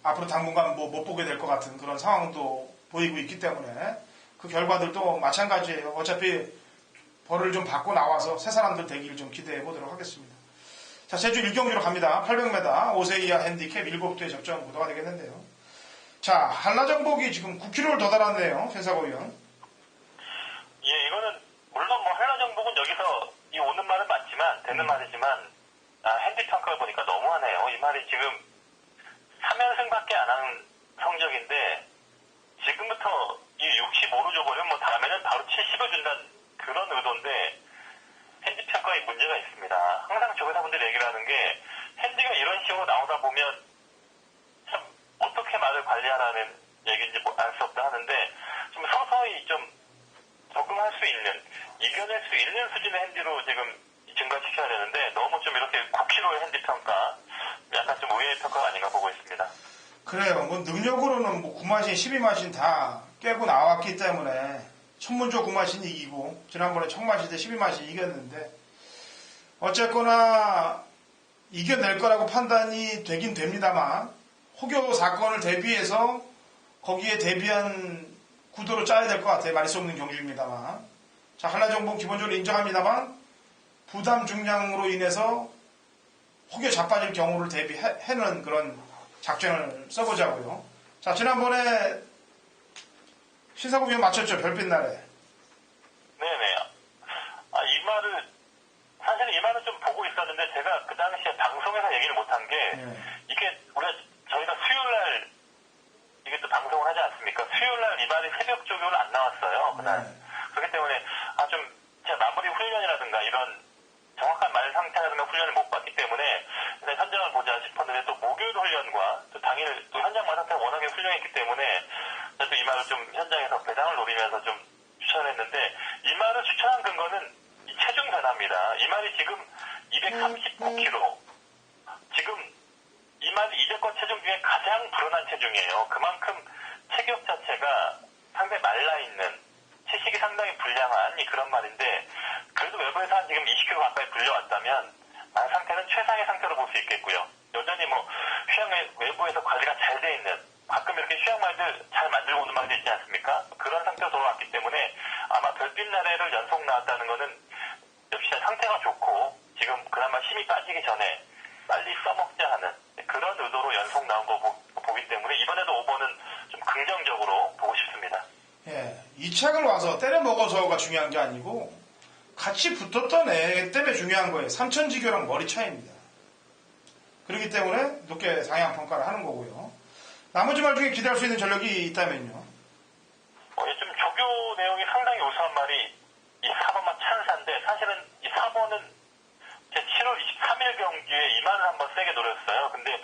앞으로 당분간 못 보게 될 것 같은 그런 상황도 보이고 있기 때문에 그 결과들도 마찬가지예요. 어차피 벌을 좀 받고 나와서 새 사람들 되기를 좀 기대해 보도록 하겠습니다. 자, 제주 1경주로 갑니다. 800m 5세 이하 핸디캡 7대 접전 구도가 되겠는데요. 자, 한라정복이 지금 9kg를 더 달았네요. 최사고위원. 예, 이거는 물론 한라정복은 여기서 이 오는 말은 맞지만 되는 말이지만 핸디 평가를 보니까 너무하네요. 이 말이 지금 3연승밖에 안 하는 성적인데 지금부터 이 65로 줘버리면 다음에는 바로 70을 준다는 그런 의도인데 핸디 평가에 문제가 있습니다. 항상 조교사분들이 얘기를 하는 게 핸디가 이런 식으로 나오다 보면 참 어떻게 말을 관리하라는 얘기인지 알 수 없다 하는데 좀 서서히 좀 적응할 수 있는 이겨낼 수 있는 수준의 핸디로 지금 증가시켜야 되는데 너무 좀 이렇게 9kg의 핸디 평가 약간 좀 의외의 평가가 아닌가 보고 있습니다. 그래요. 능력으로는 9마신 12마신 다 깨고 나왔기 때문에 천문조 9마신이 이기고 지난번에 청마시 대 12마신 이겼는데 어쨌거나 이겨낼 거라고 판단이 되긴 됩니다만 혹여 사건을 대비해서 거기에 대비한 구도로 짜야 될 것 같아요. 말이 수 없는 경주입니다만. 자, 한라정복 기본적으로 인정합니다만 부담 중량으로 인해서 혹여 자빠질 경우를 대비해는 그런 작전을 써보자고요. 자, 지난번에 신사국 위원 맞췄죠? 별빛 날에. 네네. 이 말을 사실은 이 말은 좀 보고 있었는데 제가 그 당시에 방송에서 얘기를 못한 게 이게 저희가 수요일날 이게 또 방송을 하지 않습니까? 수요일날 이 말이 새벽 조교를 안 나왔어요. 그날. 그렇기 때문에 좀 제가 마무리 훈련이라든가 이런 정확한 말 상태라든가 훈련을 못 받기 때문에 그냥 현장을 보자 싶었는데 또 목요일 훈련과 또 당일 또 현장 말 상태가 워낙에 훌륭했기 때문에 또 이 말을 좀 현장에서 배당을 노리면서 좀 추천했는데 이 말을 추천한 근거는 이 체중 변화입니다. 이 말이 지금 239kg. 지금 이 말이 이제껏 체중 중에 가장 불어난 체중이에요. 그만큼 체격 자체가 상당히 말라있는, 채식이 상당히 불량한 그런 말인데, 그래도 외부에서 한 지금 20kg 가까이 불려왔다면, 상태는 최상의 상태로 볼 수 있겠고요. 여전히 뭐, 휴양 외부에서 관리가 잘 돼 있는, 가끔 이렇게 휴양말들 잘 만들고 오는 말들 있지 않습니까? 그런 상태로 돌아왔기 때문에 아마 별빛 나래를 연속 나왔다는 거는 역시 상태가 좋고, 지금 그나마 힘이 빠지기 전에 빨리 써먹자 하는 그런 의도로 연속 나온 거 보기 때문에 이번에도 5번은 좀 긍정적으로 보고 싶습니다. 예, 이 책을 와서 때려 먹어서가 중요한 게 아니고 같이 붙었던 애 때문에 중요한 거예요. 삼천지교랑 머리 차이입니다. 그렇기 때문에 높게 상향 평가를 하는 거고요. 나머지 말 중에 기대할 수 있는 전력이 있다면요. 좀 조교 내용이 상당히 우수한 말이 이 4번만 찬사인데, 사실은 이 4번은 제 7월 23일 경기에 이 말을 한번 세게 노렸어요. 근데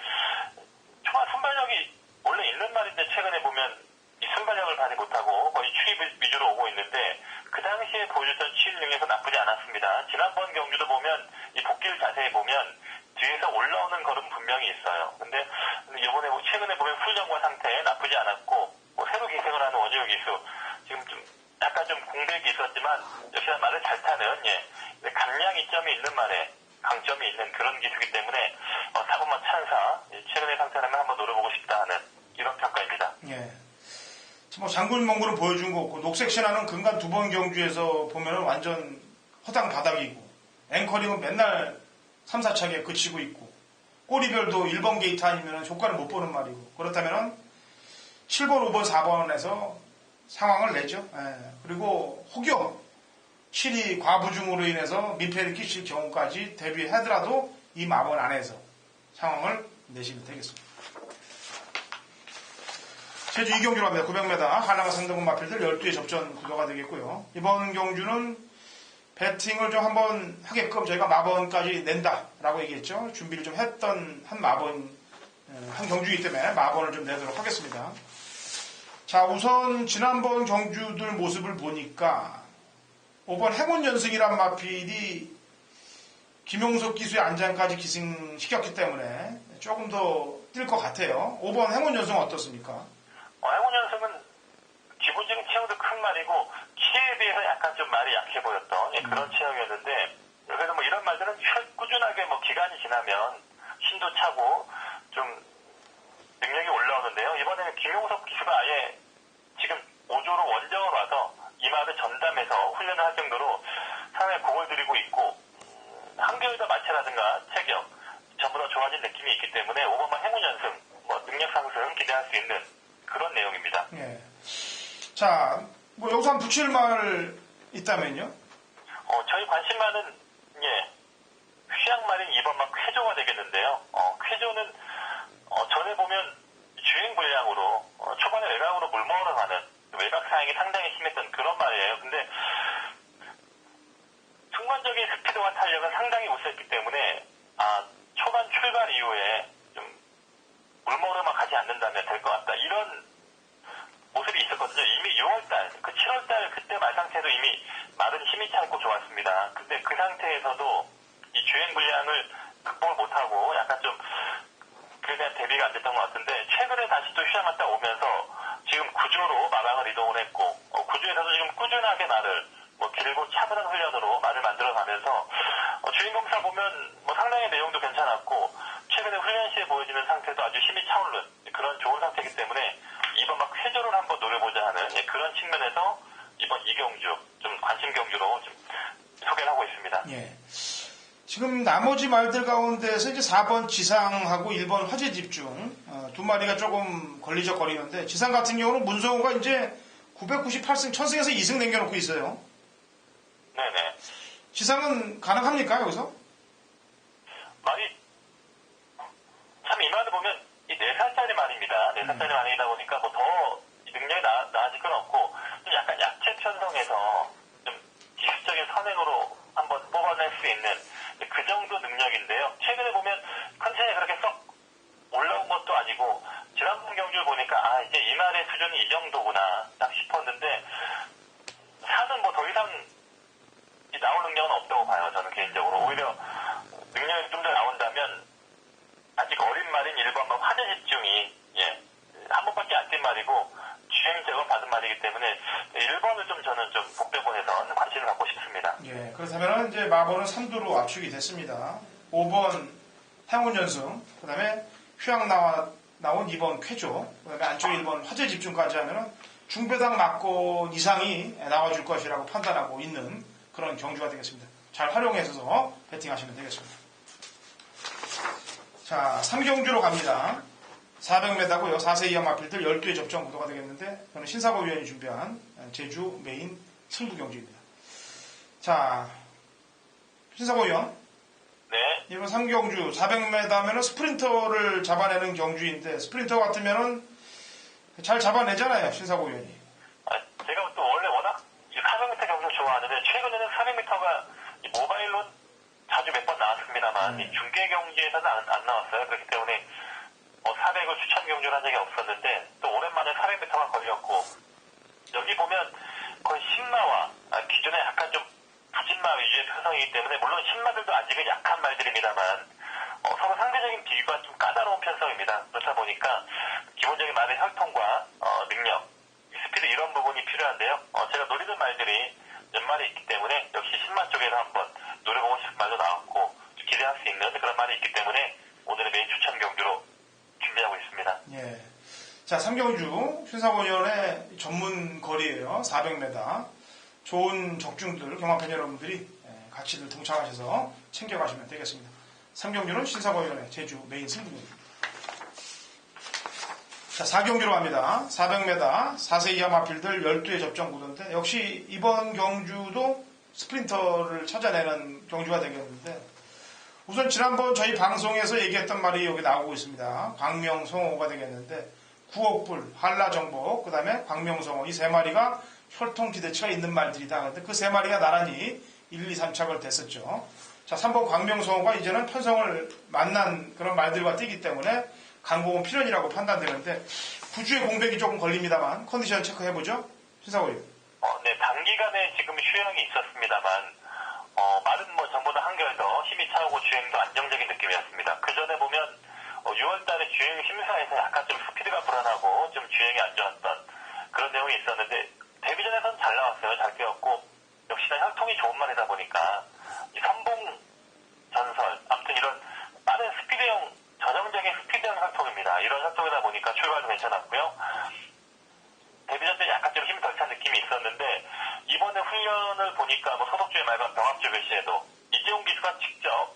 초반 순발력이 원래 있는 말인데 최근에 보면 이 순발력을 발휘 못하고 거의 추입 위주로 오고 있는데, 그 당시에 보여줬던 추입 능력에서 나쁘지 않았습니다. 지난번 경주도 보면 이 복귀를 자세히 보면 뒤에서 올라오는 걸음 분명히 있어요. 근데 이번에 최근에 보면 훈련과 상태 나쁘지 않았고, 새로 기생을 하는 원효 기수 지금 좀 약간 좀 공백이 있었지만 역시나 말을 잘 타는 감량 이점이 있는 말에 강점이 있는 그런 기수이기 때문에 4번만 찬사 최근의 상태라면 한번 노려보고 싶다 하는 이런 평가입니다. 예. 뭐 장군 몽골은 보여준 거 없고 녹색 신화는 근간 2번 경주에서 보면은 완전 허당 바닥이고 앵커링은 맨날 3, 4차게 그치고 있고 꼬리별도 1번 게이트 아니면 효과를 못 보는 말이고, 그렇다면 7번, 5번, 4번에서 상황을 내죠. 예. 그리고 혹여 7이 과부중으로 인해서 민폐를 끼칠 경우까지 대비하더라도 이 마번 안에서 상황을 내시면 되겠습니다. 제주 2경주로 합니다. 900m 한라가 상등분 마필들 12의 접전 구도가 되겠고요. 이번 경주는 배팅을 좀 한번 하게끔 저희가 마번까지 낸다라고 얘기했죠. 준비를 좀 했던 한 경주이기 때문에 마번을 좀 내도록 하겠습니다. 자, 우선 지난번 경주들 모습을 보니까 5번 행운 연승이란 마필이 김용석 기수의 안장까지 기승시켰기 때문에 조금 더 뛸 것 같아요. 5번 행운 연승은 어떻습니까? 행운 연승은 기본적인 체형도 큰 말이고 키에 비해서 약간 좀 말이 약해 보였던 그런 체형이었는데, 그래서 뭐 이런 말들은 꾸준하게 뭐 기간이 지나면 신도 차고 좀 능력이 올라오는데요. 이번에는 김용석 기수가 아예 지금 5조로 원정을 와서 이 말을 전담해서 훈련을 할 정도로 상당히 공을 들이고 있고, 한겨울과 마체라든가 체격 전부 다 좋아진 느낌이 있기 때문에 5번만 행운 연승, 뭐 능력 상승 기대할 수 있는 그런 내용입니다. 예. 자, 뭐 여기서 한 붙일 말 있다면요? 저희 관심만은 휴양말인 2번만 쾌조가 되겠는데요. 쾌조는 전에 보면 주행 불량으로 초반에 외곽으로 물먹으러 가는 외곽 사양이 상당히 심했던 그런 말이에요. 근데 순간적인 스피드와 탄력은 상당히 우수했기 때문에 초반 출발 이후에 좀 물먹으러만 가지 않는다면 될 것 같다, 이런 모습이 있었거든요. 이미 6월달, 그 7월달 그때 말 상태도 이미 말은 힘이 차고 좋았습니다. 근데 그 상태에서도 이 주행 불량을 극복을 못하고 약간 좀 그에 대한 대비가 안 됐던 것 같은데, 최근에 다시 또 휴양 갔다 오면서 지금 구조로 마방을 이동을 했고, 구조에서도 지금 꾸준하게 말을 길고 차분한 훈련으로 말을 만들어가면서 주인공사 보면 상당히 내용도 괜찮았고, 최근에 훈련 시에 보여지는 상태도 아주 힘이 차오르는 그런 좋은 상태이기 때문에 이번 막 회전을 한번 노려보자 하는 그런 측면에서 이번 이경주 좀 관심 경주로 좀 소개를 하고 있습니다. 예. 지금 나머지 말들 가운데서 이제 4번 지상하고 1번 화재 집중 두 마리가 조금 걸리적거리는데, 지상 같은 경우는 문성호가 이제 998승 1000승에서 2승 남겨놓고 있어요. 네네. 지상은 가능합니까 여기서? 말이 참 이 말을 보면 이 4살짜리 말입니다. 4살짜리 말이다 보니까 뭐 더 능력이 나아질 건 없고, 좀 약간 약체 편성해서 좀 기술적인 선행으로 한번 뽑아낼 수 있는 그 정도 능력인데요. 최근에 보면 컨디션이 그렇게 썩 올라온 것도 아니고, 지난번 경주를 보니까 이제 이 말의 수준이 이 정도구나 딱 싶었는데, 사는 뭐 더 이상 나올 능력은 없다고 봐요. 저는 개인적으로. 오히려 능력이 좀 더 나온다면 아직 어린 말인 1번만 화재 집중이 한번 4번은 3두로 압축이 됐습니다. 5번 행운연승, 그 다음에 휴양 나온 2번 쾌조, 그 다음에 안쪽 1번 화재 집중까지 하면은 중배당 막권 이상이 나와줄 것이라고 판단하고 있는 그런 경주가 되겠습니다. 잘 활용해서 배팅하시면 되겠습니다. 자, 3경주로 갑니다. 400m고요. 4세 이하 마필들 12회 접전 구도가 되겠는데 저는 신사고 위원이 준비한 제주 메인 승부 경주입니다. 자, 신사고 위원. 네. 이번 3경주 400m면은 스프린터를 잡아내는 경주인데 스프린터 같으면은 잘 잡아내잖아요, 신사고 위원이. 제가 또 원래 워낙 400m 경기를 좋아하는데 최근에는 400m가 모바일로 자주 몇 번 나왔습니다만 이 중계 경기에서는 안 나왔어요. 그렇기 때문에 400을 추천 경주를 한 적이 없었는데 또 오랜만에 400m가 걸렸고 여기 보면 거의 신마와 기존에 약간 좀 부진마 위주의 편성이기 때문에 물론 신마들도 아직은 약한 말들입니다만 서로 상대적인 비교가 좀 까다로운 편성입니다. 그렇다 보니까 기본적인 말의 혈통과 능력, 스피드 이런 부분이 필요한데요. 제가 노리는 말들이 몇 마리 있기 때문에 역시 신마 쪽에서 한번 노려보고 싶은 말도 나왔고 기대할 수 있는 그런 말이 있기 때문에 오늘의 메인 추천 경주로 준비하고 있습니다. 예. 자, 3경주 신사고 위원의 전문 거리예요. 400m. 좋은 적중들, 경마팬 여러분들이 같이들 동참하셔서 챙겨가시면 되겠습니다. 3경주는 신사고 위원의 제주 메인 승부입니다. 자, 4경주로 갑니다. 400m, 4세 이하 마필들 12회 접전 구도인데 역시 이번 경주도 스프린터를 찾아내는 경주가 되겠는데 우선 지난번 저희 방송에서 얘기했던 말이 여기 나오고 있습니다. 광명성호가 되겠는데 9억 불, 한라정복, 그 다음에 광명성호 이 세 마리가 혈통 기대치가 있는 말들이다. 근데 그 세 마리가 나란히 1, 2, 3착을 됐었죠. 자, 3번 광명성호가 이제는 편성을 만난 그런 말들과 뛰기 때문에 강봉은 필연이라고 판단되는데 9주의 공백이 조금 걸립니다만 컨디션 체크해보죠. 신사고요. 네, 단기간에 지금 휴양이 있었습니다만 말은 전보다 한결 더 힘이 차오고 주행도 안정적인 느낌이었습니다. 그 전에 보면 6월달에 주행 심사에서 약간 좀 스피드가 불안하고 좀 주행이 안 좋았던 그런 내용이 있었는데 데뷔전에서는 잘 나왔어요. 잘 뛰었고 역시나 혈통이 좋은 말이다 보니까 이 선봉 전설 아무튼 이런 빠른 스피드형 전형적인 스피드형 혈통입니다. 이런 혈통이다 보니까 출발도 괜찮았고요. 데뷔전 때 약간 좀 힘이 덜 찬 느낌이 있었는데 이번에 훈련을 보니까 소속주의 말과 병합주 배시에도 이재용 기수가 직접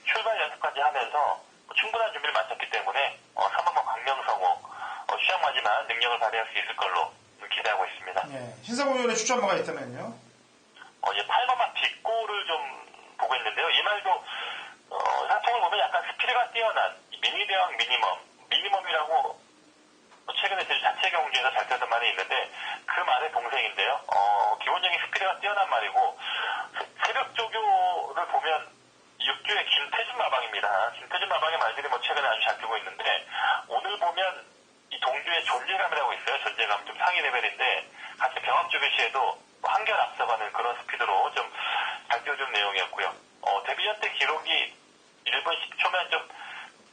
출발 연습까지 하면서 충분한 준비를 마쳤기 때문에 3번번 광명성호 휴양마지만 능력을 발휘할 수 있을 걸로 기대하고 있습니다. 예, 신사고 위원의 추천마가 있다면요? 8번만 뒷골을 좀 보고 있는데요. 이 말도 상통을 보면 약간 스피드가 뛰어난 미니대왕 미니멈이라고 최근에 제주 자체 경주에서 잘 뛰었던 말이 있는데 그 말의 동생인데요. 기본적인 스피드가 뛰어난 말이고 새벽 조교를 보면 6주의 김태준 마방입니다. 김태준 마방의 말들이 최근에 아주 잘 뛰고 있는데 오늘 보면 이 동주의 존재감이라고 있어요. 존재감 좀 상위 레벨인데 같이 병합 조교 시에도 한결 앞서가는 그런 스피드로 좀 잘 뛰어준 내용이었고요. 데뷔전 때 기록이 1분 10초면 좀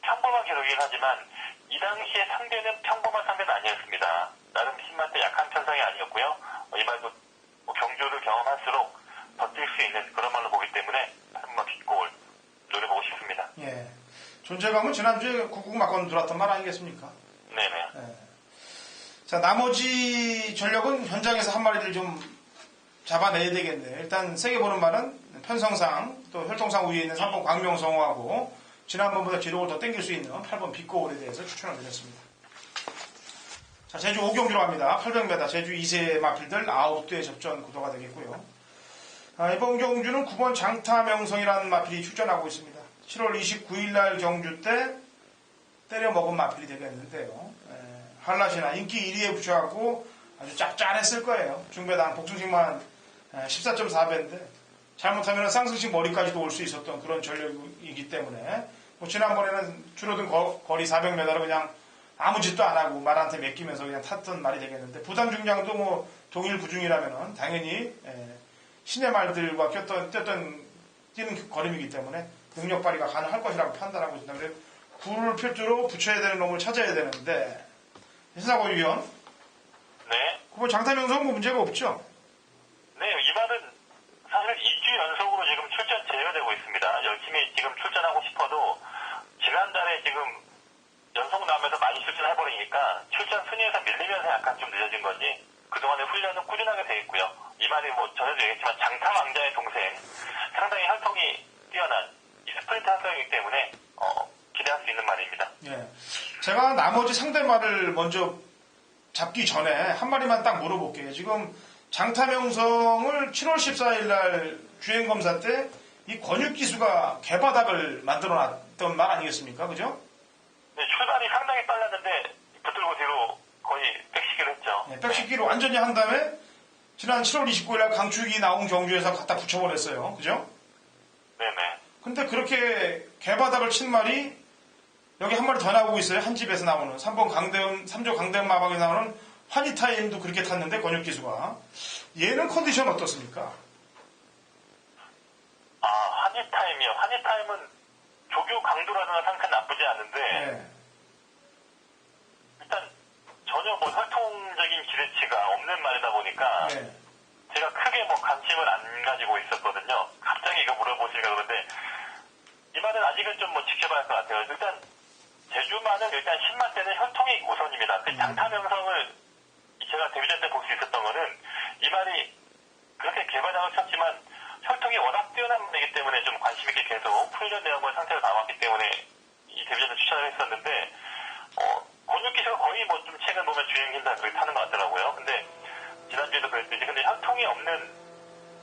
평범한 기록이긴 하지만 이 당시에 상대는 평범한 상대는 아니었습니다. 나름 힘만 때 약한 편성이 아니었고요. 이 말도 경주를 경험할수록 더 뛸 수 있는 그런 말로 보기 때문에 한번 뒷골 노려보고 싶습니다. 예. 존재감은 지난주에 국국 막건 들어왔던 말 아니겠습니까? 네네. 예. 자, 나머지 전력은 현장에서 한 마리를 좀 잡아내야 되겠네요. 일단 세게 보는 말은 편성상 또 혈통상 위에 있는 3번 광명성호하고 지난번보다 기록을 더 땡길 수 있는 8번 빛고울에 대해서 추천을 드렸습니다. 자, 제주 5경주로 갑니다. 800m 제주 2세 마필들 9대 접전 구도가 되겠고요. 이번 경주는 9번 장타명성이라는 마필이 출전하고 있습니다. 7월 29일 날 경주 때 때려먹은 마필이 되겠는데요. 한라시나 인기 1위에 붙여갖고 아주 짭짤했을 거예요. 중배당 복숭식만 14.4배인데 잘못하면 쌍승식 머리까지도 올 수 있었던 그런 전력이기 때문에 지난번에는 줄어든 거리 400m를 그냥 아무 짓도 안 하고 말한테 맡기면서 그냥 탔던 말이 되겠는데 부담 중량도 동일 부중이라면 당연히 신의 말들과 뛰는 걸음이기 때문에 능력 발휘가 가능할 것이라고 판단하고 있습니다. 그래서 굴을 필두로 붙여야 되는 놈을 찾아야 되는데 신사고 위원 네. 그거 장타명성은 문제가 없죠? 네, 이 말은 사실 2주 연속으로 지금 출전 제외를 지금 출전하고 싶어도 지난달에 지금 연속 나오면서 많이 출전해버리니까 출전 순위에서 밀리면서 약간 좀 늦어진 거지 그동안의 훈련은 꾸준하게 돼 있고요. 이 말이 뭐 전에도 얘기했지만 장타 왕자의 동생 상당히 혈통이 뛰어난 이 스프린트 선수이기 때문에 기대할 수 있는 말입니다. 예. 제가 나머지 상대 말을 먼저 잡기 전에 한 마디만 딱 물어볼게요. 지금 장타명성을 7월 14일 날 주행검사 때 이 권육기수가 개바닥을 만들어 놨던 말 아니겠습니까? 그죠? 네, 출발이 상당히 빨랐는데 붙들고 뒤로 거의 백시기를 했죠. 네, 백시기로 완전히 한 다음에 지난 7월 29일 날 강축이 나온 경주에서 갖다 붙여버렸어요. 그죠? 네네. 근데 그렇게 개바닥을 친 말이 여기 한 마리 더 나오고 있어요. 한 집에서 나오는 3번 강대음, 3조 강대음 마방에 나오는 환희타임도 그렇게 탔는데 권혁기수가 얘는 컨디션 어떻습니까? 환희타임이요. 환희타임은 조교 강도라는 상태는 나쁘지 않은데 네. 일단 전혀 뭐 혈통적인 기대치가 없는 말이다 보니까 네. 제가 크게 뭐 관심을 안 가지고 있었거든요. 갑자기 이거 물어보시니까 그런데 이 말은 아직은 좀 뭐 지켜봐야 할 것 같아요. 일단 제주만은 일단 10만 대는 혈통이 우선입니다. 그 장타명성을 제가 데뷔전 때 볼 수 있었던 거는 이 말이 그렇게 개발장을 쳤지만 혈통이 워낙 뛰어난 말이기 때문에 좀 관심 있게 계속 훈련 내용을 상태로 나왔기 때문에 이 데뷔전을 추천을 했었는데 권육기수가 거의 뭐 좀 최근 보면 주행 힘사 그렇게 타는 것 같더라고요. 근데 지난주에도 그랬듯이 근데 혈통이 없는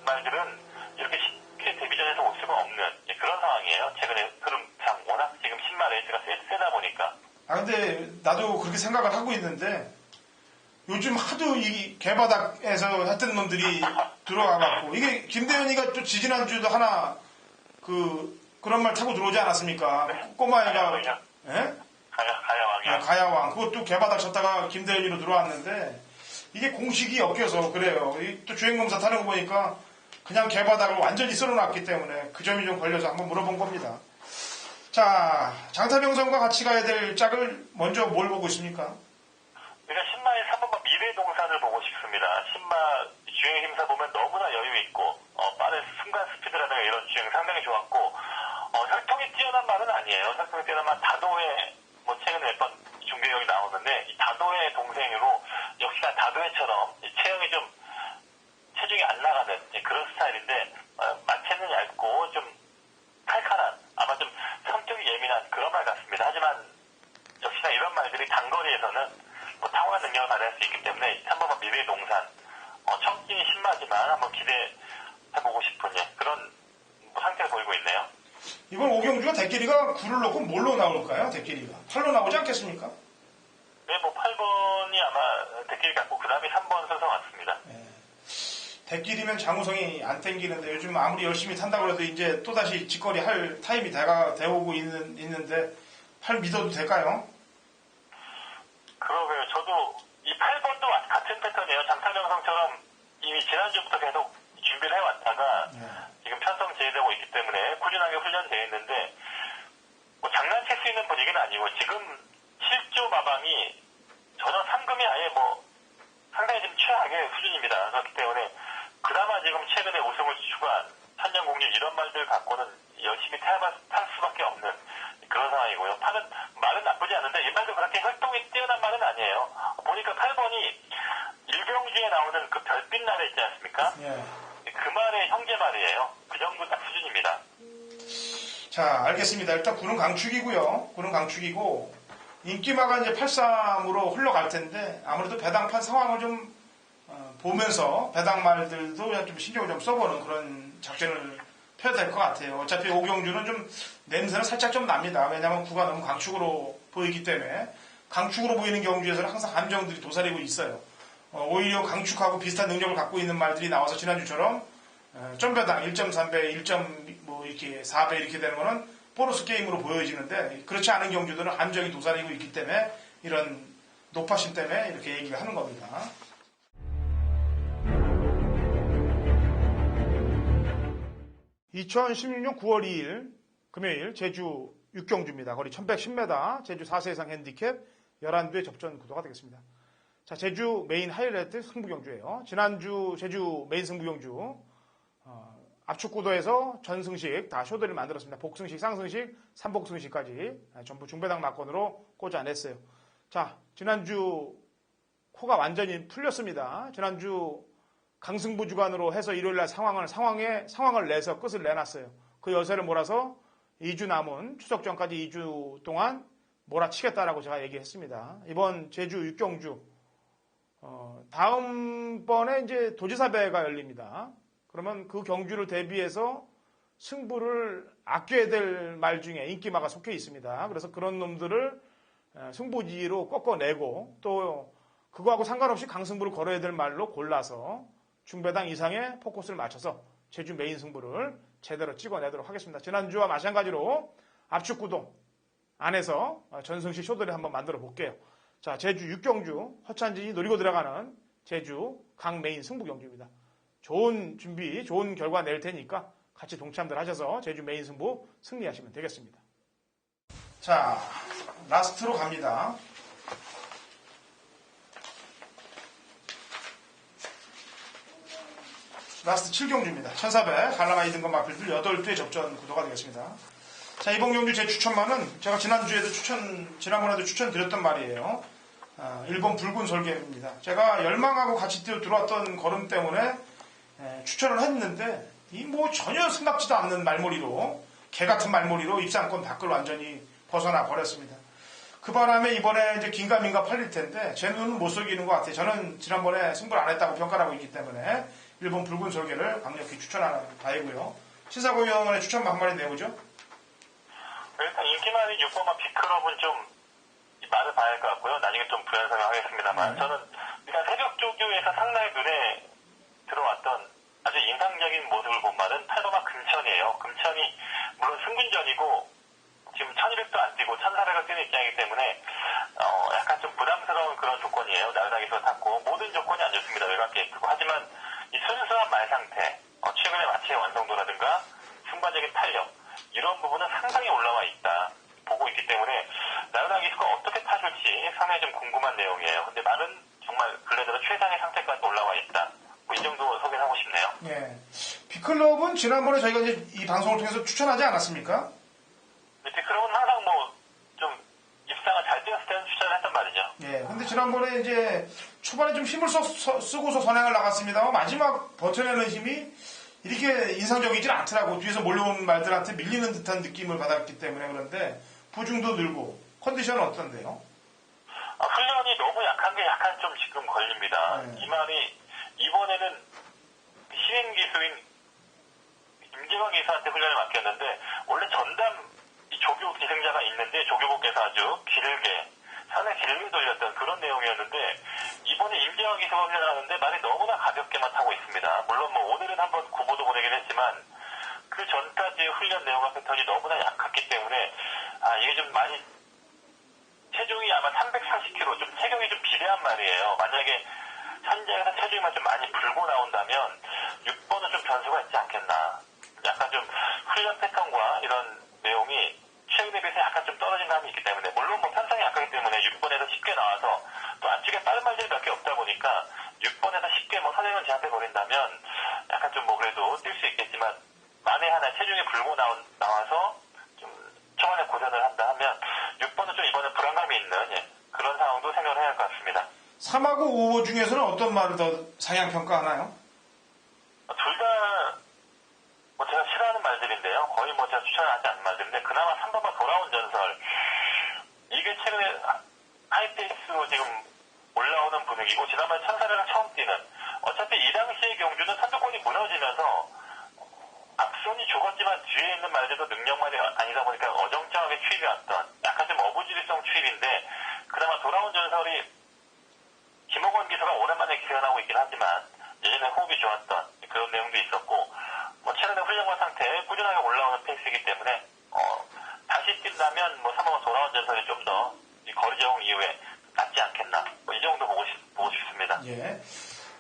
말들은 이렇게 쉽게 데뷔전에서 올 수가 없는 그런 상황이에요. 최근에 흐름상 워낙 지금 신말 레이스가 세다 보니까. 근데 나도 그렇게 생각을 하고 있는데 요즘 하도 이 개바닥에서 했던 놈들이 들어와갖고 이게 김대현이가 또 지지난주도 하나 그런 말 타고 들어오지 않았습니까? 네. 꼬마애가 가야왕이요? 예? 가야왕이요? 가야왕 그것도 개바닥 쳤다가 김대현이로 들어왔는데 이게 공식이 엮여서 그래요. 또 주행검사 타는 거 보니까 그냥 개바닥을 완전히 쓸어놨기 때문에 그 점이 좀 걸려서 한번 물어본 겁니다. 자, 장타명성과 같이 가야 될 짝을 먼저 뭘 보고 있습니까? 그러니까 신마의 3번번 미래동산을 보고 싶습니다. 신마 주행 힘사 보면 너무나 여유 있고 빠른 순간 스피드라든가 이런 주행 상당히 좋았고 혈통이 뛰어난 말은 아니에요. 혈통이 뛰어난 말 다도의 뭐 최근에 몇 번 중계형이 나오는데 이 다도의 동생으로 역시나 다도의처럼 체형이 좀 체중이 안 나가는 그런 스타일인데 마체는 얇고 좀 칼칼한 아마 좀 성격이 예민한 그런 말 같습니다. 하지만 역시나 이런 말들이 단거리에서는 뭐 탁월한 능력을 발휘할 수 있기 때문에 3번번 미래의 동산 청진이 신마지만 한번 기대해보고 싶은 그런 상태를 보이고 있네요. 이번 오경주가 대끼리가 9를 놓고 뭘로 나올까요? 대끼리가 8로 나오지 않겠습니까? 네, 뭐 8번이 아마 대끼리 같고 그 다음에 3번 순서 같습니다. 네. 대끼리면 장우성이 안 땡기는데 요즘 아무리 열심히 탄다고 해도 이제 또다시 직거리 할 타임이 되어오고 있는데 8 믿어도 될까요? 그러게요. 저도 이 8번도 같은 패턴이에요. 장타명성처럼 이미 지난주부터 계속 준비를 해왔다가 지금 편성 제외되고 있기 때문에 꾸준하게 훈련되어 있는데 뭐 장난칠 수 있는 분위기는 아니고 지금 7조 마방이 전혀 상금이 아예 뭐 상당히 좀 최악의 수준입니다. 그렇기 때문에 그나마 지금 최근에 우승을 추구한 천년공주 이런 말들 갖고는 열심히 탈 수밖에 없는 그런 상황이고요. 말은 나쁘지 않은데 이 말도 그렇게 혈통이 뛰어난 말은 아니에요. 보니까 8번이 일병주에 나오는 그 별빛 날에 있지 않습니까? 그 말의 형제 말이에요. 그 정도 딱 수준입니다. 자, 알겠습니다. 일단 구는 강축이고요. 구는 강축이고 인기마가 이제 83으로 흘러갈 텐데 아무래도 배당판 상황을 좀 보면서 배당 말들도 좀 신경을 좀 써보는 그런 작전을 펴야 될 것 같아요. 어차피 오경주는 좀 냄새는 살짝 좀 납니다. 왜냐하면 구가 너무 강축으로 보이기 때문에 강축으로 보이는 경주에서는 항상 함정들이 도사리고 있어요. 오히려 강축하고 비슷한 능력을 갖고 있는 말들이 나와서 지난주처럼 점배당 1.3배, 1.4배 이렇게 되는 거는 보너스 게임으로 보여지는데 그렇지 않은 경주들은 함정이 도사리고 있기 때문에 이런 높아심 때문에 이렇게 얘기를 하는 겁니다. 2016년 9월 2일 금요일 제주 6경주입니다. 거리 1110m 제주 4세 이상 핸디캡 11두의 접전 구도가 되겠습니다. 자, 제주 메인 하이라이트 승부경주예요. 지난주 제주 메인 승부경주 압축구도에서 전승식 다 쇼들을 만들었습니다. 복승식, 상승식, 삼복승식까지 전부 중배당 막건으로 꽂아냈어요. 자, 지난주 코가 완전히 풀렸습니다. 지난주 강승부 주간으로 해서 일요일날 상황을 내서 끝을 내놨어요. 그 여세를 몰아서 2주 남은 추석 전까지 2주 동안 몰아치겠다라고 제가 얘기했습니다. 이번 제주 육경주 다음번에 이제 도지사배가 열립니다. 그러면 그 경주를 대비해서 승부를 아껴야 될 말 중에 인기마가 속해 있습니다. 그래서 그런 놈들을 승부지로 꺾어내고 또 그거하고 상관없이 강승부를 걸어야 될 말로 골라서 중배당 이상의 포커스를 맞춰서 제주 메인 승부를 제대로 찍어내도록 하겠습니다. 지난주와 마찬가지로 압축구도 안에서 전승식 쇼들을 한번 만들어 볼게요. 자, 제주 육경주 허찬진이 노리고 들어가는 제주 강 메인 승부 경주입니다. 좋은 준비, 좋은 결과 낼 테니까 같이 동참들 하셔서 제주 메인 승부 승리하시면 되겠습니다. 자, 라스트로 갑니다. 라스트 7경주입니다. 1400 갈라마이 등급 마필들 8회 접전 구도가 되겠습니다. 자, 이번 경주 제 추천만은 제가 지난번에도 추천드렸던 말이에요. 일본 붉은 설계입니다. 제가 열망하고 같이 들어왔던 걸음 때문에 추천을 했는데 이 뭐 전혀 생각지도 않는 말머리로 개 같은 말머리로 입상권 밖을 완전히 벗어나 버렸습니다. 그 바람에 이번에 이제 긴가민가 팔릴 텐데 제 눈은 못 속이는 것 같아요. 저는 지난번에 승부를 안 했다고 평가를 하고 있기 때문에 일본 붉은 설계를 강력히 추천하는 바이고요. 신사고위원의 추천 한마디 내보죠. 일단 인기 많은 6번마 비클럽은 좀 말을 봐야 할 것 같고요. 나중에 좀 부연설명 하겠습니다만 저는 일단 새벽 조교에서 상당히 눈에 들어왔던 아주 인상적인 모습을 본 말은 8번마 금천이에요. 금천이 물론 승군전이고 지금 1200도 안 뛰고 1400을 뛰는 입장이기 때문에 약간 좀 부담스러운 그런 조건이에요. 나르다기서 탔고 모든 조건이 안 좋습니다. 외곽에 있고 하지만 이 순수한 말 상태, 최근의 마체의 완성도라든가 순간적인 탄력 이런 부분은 상당히 올라와 있다 보고 있기 때문에 나르다기수가 어떻게 타줄지 상당히 좀 궁금한 내용이에요. 근데 말은 정말 근래 들어 최상의 상태까지 올라와 있다. 뭐 이 정도 소개하고 싶네요. 예. 비클럽은 지난번에 저희가 이제 이 방송을 통해서 추천하지 않았습니까? 네, 비클럽은 항상 뭐 좀 입상을 잘 뛰었을 때는 추천을 했단 말이죠. 예. 근데 지난번에 이제 초반에 좀 힘을 쓰고서 선행을 나갔습니다만 마지막 버텨내는 힘이 이렇게 인상적이진 않더라고. 뒤에서 몰려온 말들한테 밀리는 듯한 느낌을 받았기 때문에. 그런데 부중도 늘고 컨디션은 어떤데요? 훈련이 너무 약한 게 약간 좀 지금 걸립니다. 네. 이 말이 이번에는 신인 기수인 임재광 기수한테 훈련을 맡겼는데 원래 전담 조교 기생자가 있는데 조교부께서 아주 상당히 길게 돌렸던 그런 내용이었는데 이번에 임재광 기수가 훈련하는데 말이 너무나 가볍게만 타고 있습니다. 물론 뭐 오늘은 한번 구보도 보내긴 했지만 그 전까지 훈련 내용과 패턴이 너무나 약했기 때문에 이게 좀 많이 체중이 아마 340kg 좀 체격이 좀 비대한 말이에요. 만약에 현장에서 체중이만 좀 많이 불고 나온다면 6번은 좀 변수가 있지 않겠나. 약간 좀 훈련 패턴과 이런 내용이 최근에 비해서 약간 좀 떨어진 감이 있기 때문에 물론 뭐 편성이 약하기 때문에 6번에서 쉽게 나와서 또 안쪽에 빠른 말들이 몇 개 없다 보니까 6번에서 쉽게 뭐 선행을 제한해 버린다면 약간 좀 뭐 그래도 뛸 수 있겠지만 만에 하나 체중이 불고 나와서 좀 초반에 고전을 한다 하면 6번은 좀 이번에 불안감이 있는 그런 상황도 생각을 해야 할 것 같습니다. 3하고 5 중에서는 어떤 말을 더 상향 평가하나요? 둘 다 뭐 제가 싫어하는 말들인데요. 거의 뭐 제가 추천하지 않는 말들인데 그나마 3번만 돌아온 전설 이게 최근에 하이페이스로 지금 올라오는 분위기고 지난번에 1400을 처음 뛰는 어차피 이 당시의 경주는 선두권이 무너지면서 앞선이 죽었지만 뒤에 있는 말들도 능력만이 아니다 보니까 어정쩡하게 추입이 왔던 약간 좀 어부지리성 추입인데 그나마 돌아온 전설이 김호건 기사가 오랜만에 기생하고 있긴 하지만 예전에 호흡이 좋았던 그런 내용도 있었고 뭐 최근에 훈련과 상태에 꾸준하게 올라오는 페이스이기 때문에 다시 뛴다면 뭐 3번은 돌아온 전설이 좀 더 거리 제공 이후에 낫지 않겠나 뭐 이 정도 보고 싶습니다. 예.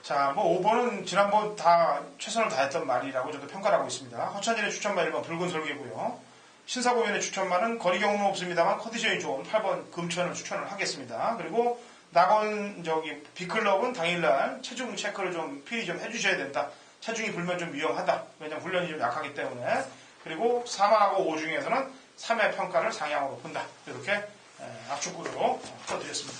자, 뭐 5번은 지난번 다 최선을 다했던 말이라고 저도 평가를 하고 있습니다. 허찬진의 추천말 1번 붉은 설계고요. 신사고위원의 추천말은 거리 경험은 없습니다만 컨디션이 좋은 8번 금천을 추천을 하겠습니다. 그리고 비클럽은 당일날 체중 체크를 좀 필히 좀 해주셔야 된다. 체중이 불면 좀 위험하다. 왜냐하면 훈련이 좀 약하기 때문에. 그리고 4하고 5 중에서는 3회 평가를 상향으로 본다. 이렇게 압축구로 풀어드렸습니다.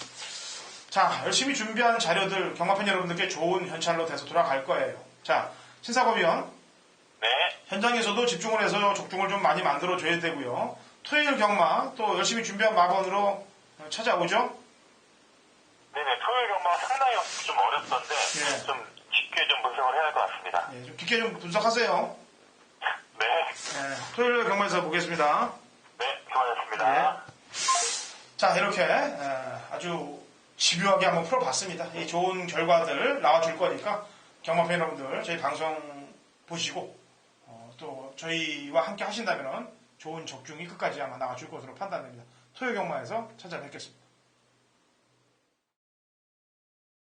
자, 열심히 준비한 자료들 경마팬 여러분들께 좋은 현찰로 돼서 돌아갈 거예요. 자, 신사법위원. 네. 현장에서도 집중을 해서 적중을 좀 많이 만들어줘야 되고요. 토요일 경마 또 열심히 준비한 마번으로 찾아오죠? 네네. 토요일 경마가 상당히 좀 어렵던데 예. 좀 깊게 좀 분석을 해야 할 것 같습니다. 좀 깊게 좀 분석하세요. 네. 토요일 경마에서 보겠습니다. 네. 수고하셨습니다. 자, 이렇게 아주 집요하게 한번 풀어봤습니다. 이 좋은 결과들 나와줄 거니까 경마팬 여러분들 저희 방송 보시고 또 저희와 함께 하신다면 좋은 적중이 끝까지 아마 나와줄 것으로 판단됩니다. 토요 경마에서 찾아뵙겠습니다.